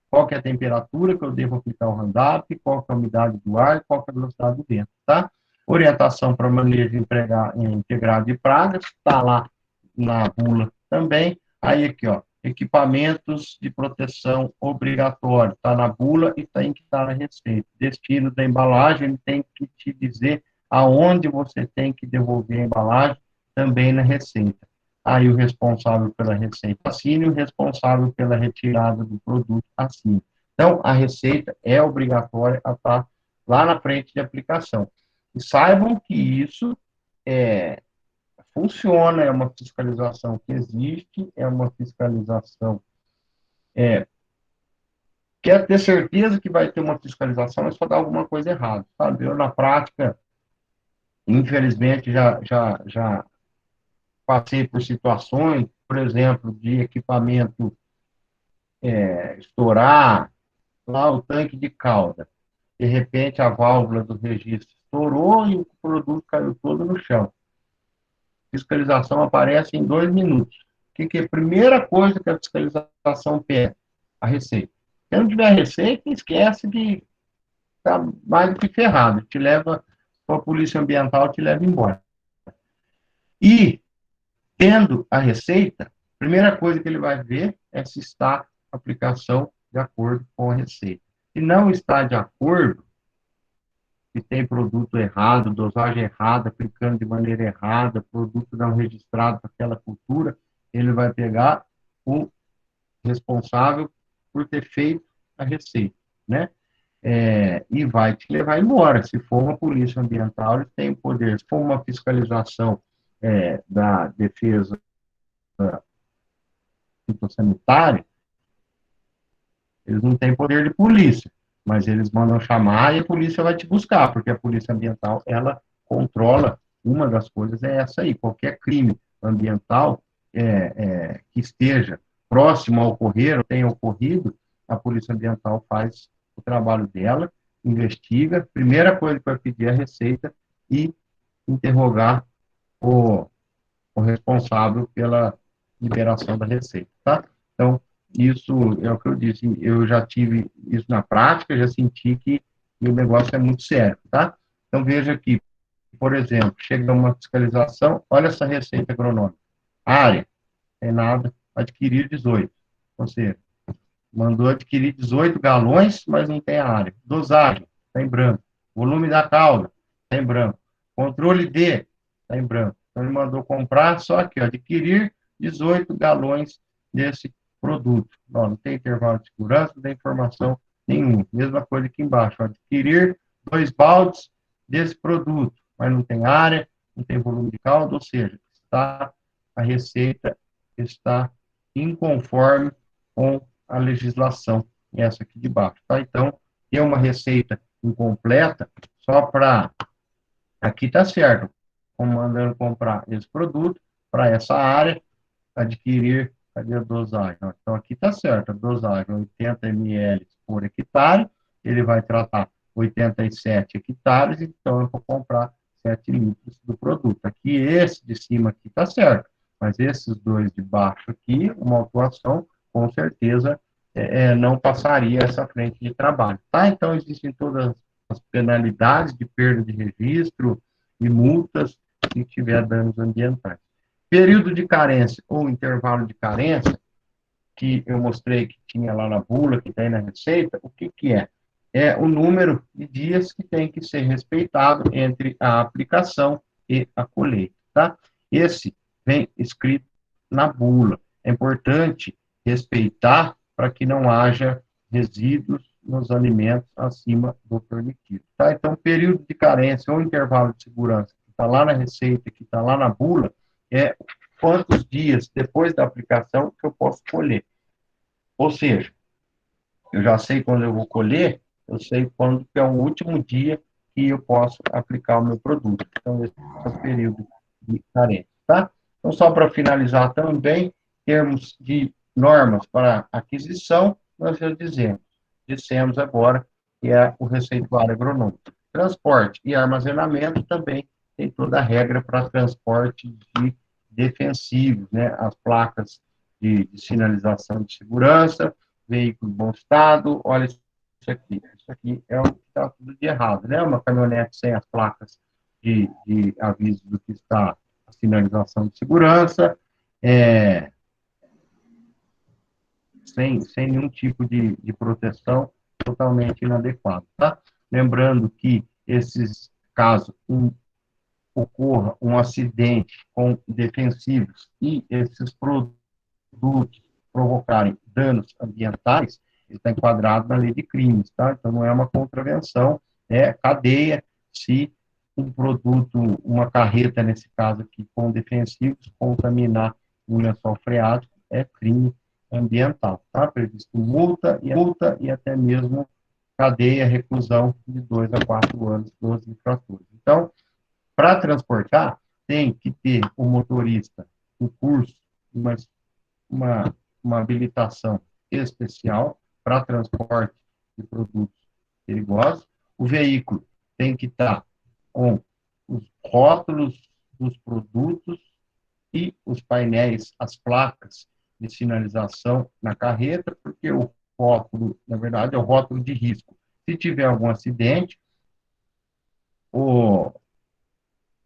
qual que é a temperatura que eu devo aplicar o Roundup, qual que é a umidade do ar, qual que é a velocidade do vento, tá? Orientação para manejo integrado de pragas, está lá na bula também. Aí aqui, ó, equipamentos de proteção obrigatório, está na bula e tem que estar na receita. Destino da embalagem, ele tem que te dizer aonde você tem que devolver a embalagem, também na receita. Aí o responsável pela receita assina e o responsável pela retirada do produto assina. Então, a receita é obrigatória a estar lá na frente de aplicação. E saibam que isso funciona, é uma fiscalização que existe, é uma fiscalização quer ter certeza que vai ter uma fiscalização, mas só dá alguma coisa errada, sabe? Eu, na prática, infelizmente, já passei por situações, por exemplo, de equipamento estourar lá o tanque de calda. De repente, a válvula do registro estourou e o produto caiu todo no chão. Fiscalização aparece em 2 minutos. O que é a primeira coisa que a fiscalização pede? A receita. Se não tiver receita, esquece que está mais do que ferrado. Te leva para a polícia ambiental, te leva embora. E, tendo a receita, a primeira coisa que ele vai ver é se está a aplicação de acordo com a receita. Se não está de acordo, se tem produto errado, dosagem errada, aplicando de maneira errada, produto não registrado para aquela cultura, ele vai pegar o responsável por ter feito a receita, né? E vai te levar embora. Se for uma polícia ambiental, eles têm o poder. Se for uma fiscalização da defesa fitossanitária, eles não têm poder de polícia, mas eles mandam chamar e a polícia vai te buscar, porque a polícia ambiental, ela controla, uma das coisas é essa aí, qualquer crime ambiental que esteja próximo a ocorrer, ou tenha ocorrido, a polícia ambiental faz o trabalho dela, investiga, primeira coisa que vai pedir é a receita e interrogar o responsável pela liberação da receita, tá? Então, isso é o que eu disse, eu já tive isso na prática, já senti que o negócio é muito sério, tá? Então, veja aqui, por exemplo, chega uma fiscalização, olha essa receita agronômica. Área, tem nada, adquirir 18. Ou seja, mandou adquirir 18 galões, mas não tem a área. Dosagem, está em branco. Volume da calda, está em branco. Controle D, está em branco. Então, ele mandou comprar, só aqui, ó, adquirir 18 galões desse produto. Não tem intervalo de segurança, não tem informação nenhuma. Mesma coisa aqui embaixo, ó, adquirir 2 baldes desse produto, mas não tem área, não tem volume de calda, ou seja, a receita está inconforme com a legislação, essa aqui de baixo, tá? Então, tem uma receita incompleta, só para... Aqui está certo, mandando comprar esse produto para essa área, adquirir, cadê a dosagem? Então, aqui está certo, a dosagem 80 ml por hectare, ele vai tratar 87 hectares, então eu vou comprar 7 litros do produto. Aqui, esse de cima aqui está certo, mas esses dois de baixo aqui, uma autuação, com certeza, não passaria essa frente de trabalho, tá? Então, existem todas as penalidades de perda de registro e multas se tiver danos ambientais. Período de carência ou intervalo de carência, que eu mostrei que tinha lá na bula, que tem na receita, o que que é? É o número de dias que tem que ser respeitado entre a aplicação e a colheita, tá? Esse vem escrito na bula. É importante respeitar para que não haja resíduos nos alimentos acima do permitido, tá? Então, período de carência ou intervalo de segurança, que está lá na receita, que está lá na bula, é quantos dias depois da aplicação que eu posso colher. Ou seja, eu já sei quando eu vou colher, eu sei quando que é o último dia que eu posso aplicar o meu produto. Então, esse é o período de carência. tá? Então, só para finalizar também, em termos de normas para aquisição, nós já dissemos agora que é o receituário agronômico. Transporte e armazenamento também tem toda a regra para transporte de defensivos, né? As placas de sinalização de segurança, veículo em bom estado, olha isso aqui. Isso aqui é o que está tudo de errado, né? Uma caminhonete sem as placas de aviso do que está a sinalização de segurança, sem nenhum tipo de proteção, totalmente inadequado, tá? Lembrando que esses casos ocorra um acidente com defensivos e esses produtos provocarem danos ambientais, ele está enquadrado na lei de crimes, tá? Então, não é uma contravenção, é cadeia se um produto, uma carreta, nesse caso aqui, com defensivos, contaminar um lençol freático, é crime ambiental, tá? Previsto multa e até mesmo cadeia, reclusão de 2 a 4 anos dos infratores. Então, para transportar, tem que ter o motorista um curso, uma, uma habilitação especial para transporte de produtos perigosos. O veículo tem que estar com os rótulos dos produtos e os painéis, as placas de sinalização na carreta, porque o rótulo, na verdade, é o rótulo de risco. Se tiver algum acidente, o,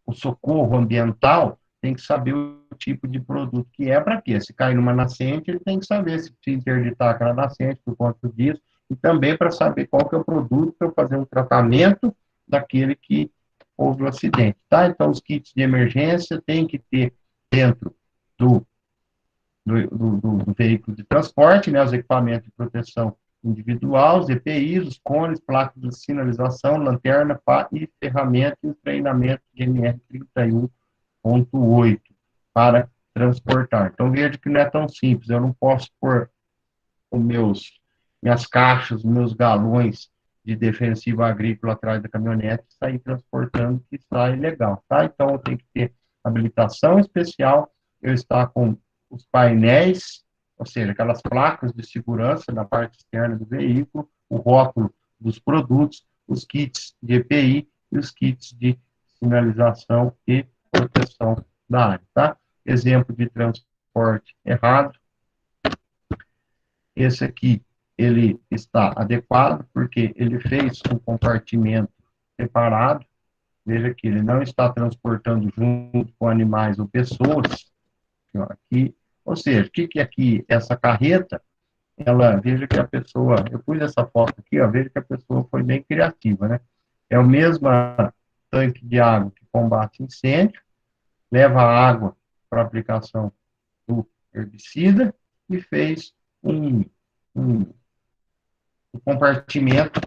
o socorro ambiental tem que saber o tipo de produto que é para quê. Se cair numa nascente, ele tem que saber se precisa interditar aquela nascente por conta disso, e também para saber qual que é o produto para fazer um tratamento daquele que houve o acidente, tá? Então, os kits de emergência tem que ter dentro do, do veículo de transporte, né, os equipamentos de proteção individual, os EPIs, os cones, placas de sinalização, lanterna, pá, e ferramenta e o treinamento de NR31.8 para transportar. Então, veja que não é tão simples, eu não posso pôr os minhas caixas, meus galões de defensivo agrícola atrás da caminhonete e sair transportando, que está ilegal, tá? Então, eu tenho que ter habilitação especial, eu estar com os painéis, ou seja, aquelas placas de segurança na parte externa do veículo, o rótulo dos produtos, os kits de EPI e os kits de sinalização e proteção da área, tá? Exemplo de transporte errado, esse aqui, ele está adequado, porque ele fez um compartimento separado, veja que ele não está transportando junto com animais ou pessoas, aqui, ou seja, o que é aqui, essa carreta, ela, veja que a pessoa, eu pus essa foto aqui, ó, veja que a pessoa foi bem criativa, né? É o mesmo tanque de água que combate incêndio, leva água para aplicação do herbicida e fez um compartimento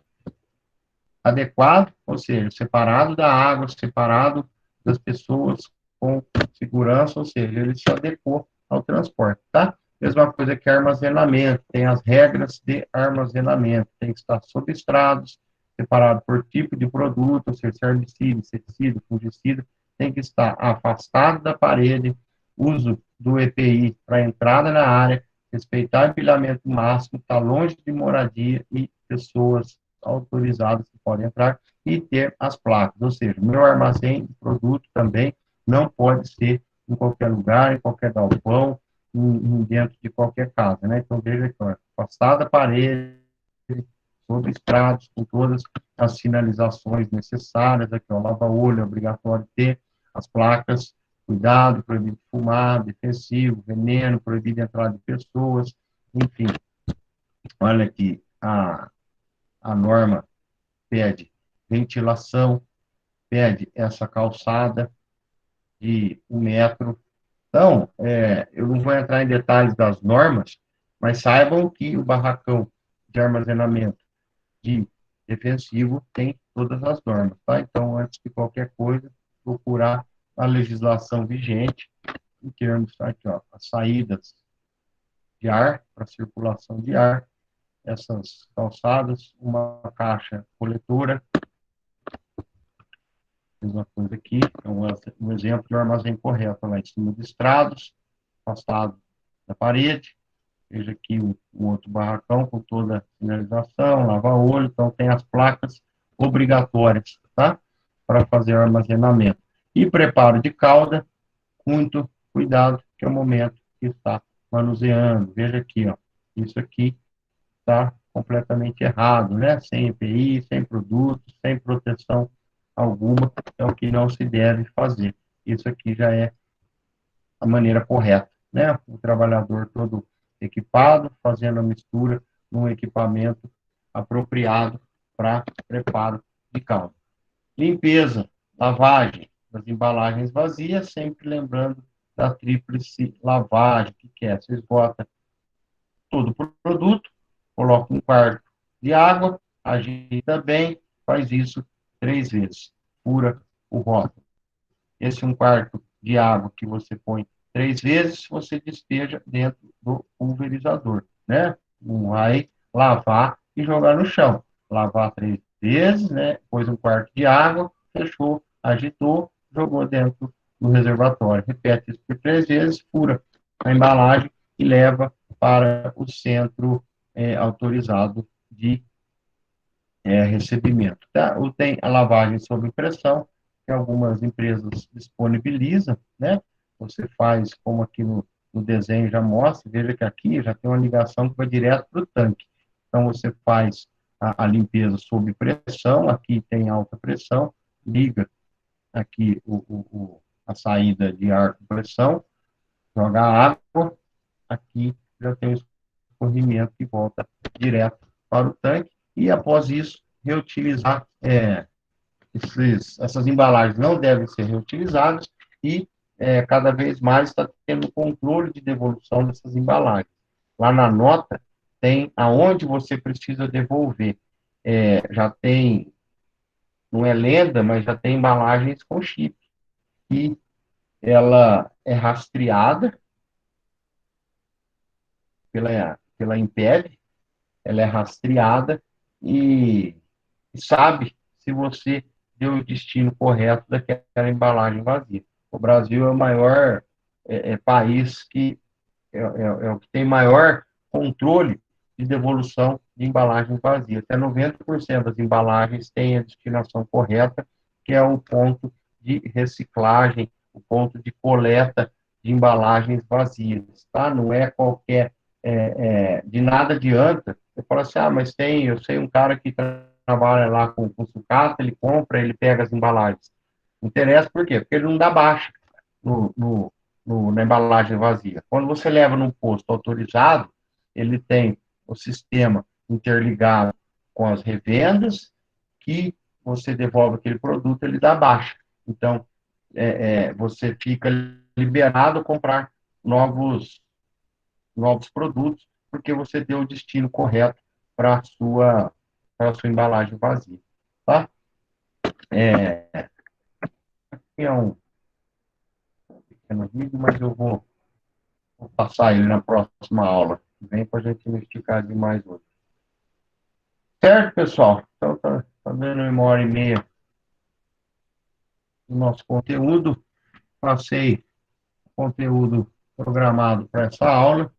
adequado, ou seja, separado da água, separado das pessoas com segurança, ou seja, ele se adequou ao transporte, tá? Mesma coisa que armazenamento, tem as regras de armazenamento, tem que estar sob estrados, separado por tipo de produto, ou seja, se é herbicida, inseticida, fungicida, tem que estar afastado da parede, uso do EPI para entrada na área, respeitar empilhamento máximo, estar longe de moradia e pessoas autorizadas que podem entrar e ter as placas, ou seja, meu armazém de produto também não pode ser em qualquer lugar, em qualquer galpão, dentro de qualquer casa, né? Então, veja aqui, ó, afastada a parede, sobre estrados, com todas as sinalizações necessárias, aqui, ó, lava-olho, é obrigatório ter as placas, cuidado, proibido fumar, defensivo, veneno, proibido entrar de pessoas, enfim. Olha aqui, a norma pede ventilação, pede essa calçada de 1 metro. Então, eu não vou entrar em detalhes das normas, mas saibam que o barracão de armazenamento de defensivo tem todas as normas, tá? Então, antes de qualquer coisa, procurar a legislação vigente em termos, aqui, ó, as saídas de ar, para circulação de ar, essas calçadas, uma caixa coletora, Mesma coisa aqui, é um exemplo de um armazém correto, lá em cima dos estrados, afastado da parede. Veja aqui o outro barracão com toda a sinalização, lava-olho, então tem as placas obrigatórias, tá? Para fazer o armazenamento. E preparo de calda, muito cuidado, que é o momento que está manuseando. Veja aqui, ó, isso aqui está completamente errado, né? Sem EPI, sem produtos, sem proteção alguma, é o que não se deve fazer. Isso aqui já é a maneira correta, né? O trabalhador todo equipado, fazendo a mistura num equipamento apropriado para preparo de caldo. Limpeza, lavagem das embalagens vazias, sempre lembrando da tríplice lavagem, que é, você esgota todo o produto, coloca um quarto de água, agita bem, faz isso 3 vezes, fura o rótulo. Esse um quarto de água que você põe 3 vezes, você despeja dentro do pulverizador, né? Não vai lavar e jogar no chão. Lavar 3 vezes, né? Pôs um quarto de água, fechou, agitou, jogou dentro do reservatório. Repete isso por 3 vezes, fura a embalagem e leva para o centro autorizado de recebimento. Tá? Tem a lavagem sob pressão, que algumas empresas disponibilizam, né? Você faz, como aqui no desenho já mostra, veja que aqui já tem uma ligação que vai direto para o tanque. Então, você faz a limpeza sob pressão, aqui tem alta pressão, liga aqui a saída de ar com pressão, joga água, aqui já tem o escorrimento que volta direto para o tanque, e após isso, reutilizar essas embalagens não devem ser reutilizadas e cada vez mais está tendo controle de devolução dessas embalagens. Lá na nota tem aonde você precisa devolver. Já tem, não é lenda, mas já tem embalagens com chip. E ela é rastreada pela Imped, ela é rastreada e sabe se você deu o destino correto daquela embalagem vazia. O Brasil é o maior país que é o que tem maior controle de devolução de embalagens vazias. Até 90% das embalagens têm a destinação correta, que é o ponto de reciclagem, o ponto de coleta de embalagens vazias, tá? Não é qualquer, de nada adianta. Você fala assim, mas eu sei um cara que trabalha lá com sucata, ele compra, ele pega as embalagens. Não interessa por quê? Porque ele não dá baixa na embalagem vazia. Quando você leva num posto autorizado, ele tem o sistema interligado com as revendas, que você devolve aquele produto, ele dá baixa. Então, você fica liberado a comprar novos produtos, porque você deu o destino correto para a sua embalagem vazia. Tá? É um pequeno vídeo, mas eu vou passar ele na próxima aula. Vem para a gente não esticar demais hoje. Certo, pessoal? Então, tá dando 1h30 do nosso conteúdo. Passei o conteúdo programado para essa aula.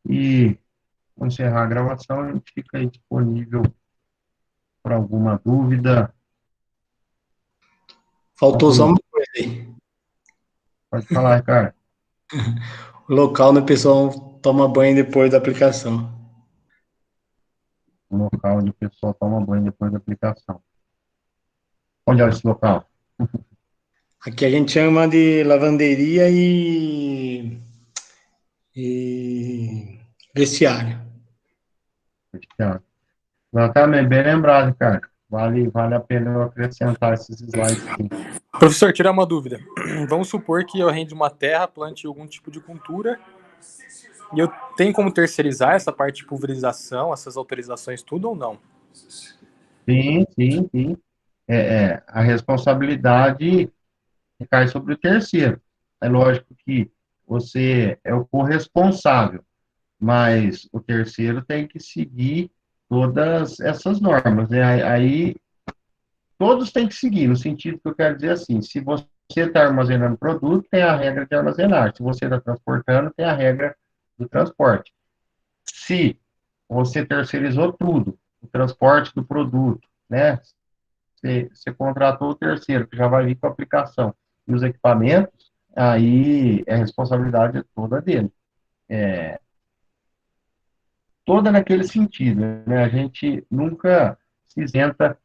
E vou encerrar a gravação. A gente fica aí disponível para alguma dúvida. Faltou só uma coisa aí. Pode falar, Ricardo. O local onde o pessoal toma banho depois da aplicação. O local onde o pessoal toma banho depois da aplicação. Onde é esse local? Aqui a gente chama de lavanderia e vestiário. Exatamente, bem lembrado, Ricardo. Vale a pena eu acrescentar esses slides aqui. Professor, tirar uma dúvida. Vamos supor que eu rende uma terra, plante algum tipo de cultura, e eu tenho como terceirizar essa parte de pulverização, essas autorizações, tudo ou não? Sim. A responsabilidade recai sobre o terceiro. É lógico que você é o corresponsável, mas o terceiro tem que seguir todas essas normas, né? Aí todos têm que seguir, no sentido que eu quero dizer assim, se você está armazenando produto, tem a regra de armazenar, se você está transportando, tem a regra do transporte. Se você terceirizou tudo, o transporte do produto, né? Você contratou o terceiro, que já vai vir com a aplicação e os equipamentos, aí é responsabilidade toda dele. Toda naquele sentido, né? A gente nunca se isenta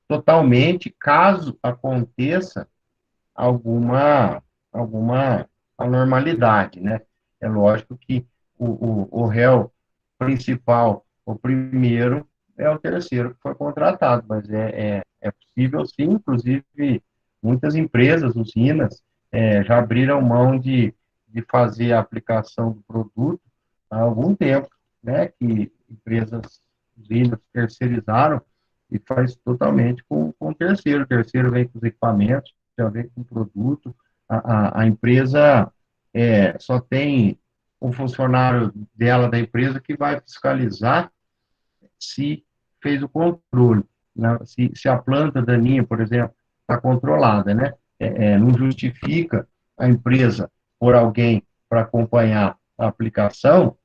totalmente, caso aconteça alguma anormalidade, né? É lógico que o réu principal, o primeiro, é o terceiro que foi contratado, mas é possível sim, inclusive muitas empresas, usinas, já abriram mão de fazer a aplicação do produto há algum tempo, né? Que empresas, usinas terceirizaram e faz totalmente com o terceiro vem com os equipamentos, já vem com o produto, a empresa só tem um funcionário dela, da empresa, que vai fiscalizar se fez o controle, né? Se a planta daninha, por exemplo, está controlada, né? Não justifica a empresa por alguém para acompanhar a aplicação,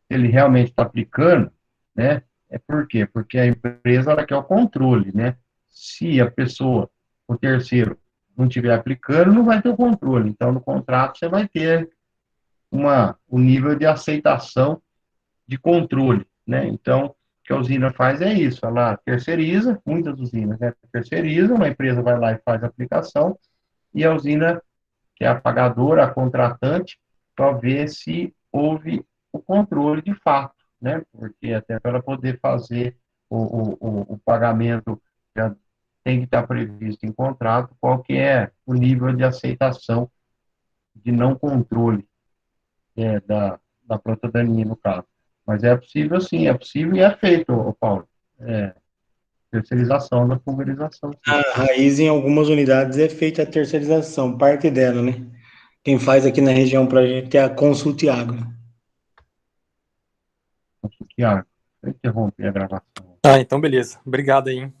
ele realmente está aplicando, né? Por quê? Porque a empresa ela quer o controle, né? Se a pessoa, o terceiro, não estiver aplicando, não vai ter o controle. Então, no contrato, você vai ter um nível de aceitação de controle, né? Então, o que a usina faz é isso, ela terceiriza, muitas usinas, né? Terceiriza, uma empresa vai lá e faz a aplicação, e a usina, que é a pagadora, a contratante, para ver se houve o controle de fato, né? Porque até para ela poder fazer o pagamento, já tem que estar previsto em contrato qual que é o nível de aceitação de não controle da planta daninha, no caso. Mas é possível, sim, é possível e é feito, Paulo. Terceirização da pulverização. Sim. A raiz, em algumas unidades, é feita a terceirização, parte dela, né? Quem faz aqui na região para a gente é a Consulte Agro. Tiago, eu interrompi a gravação. Então beleza. Obrigado aí, hein?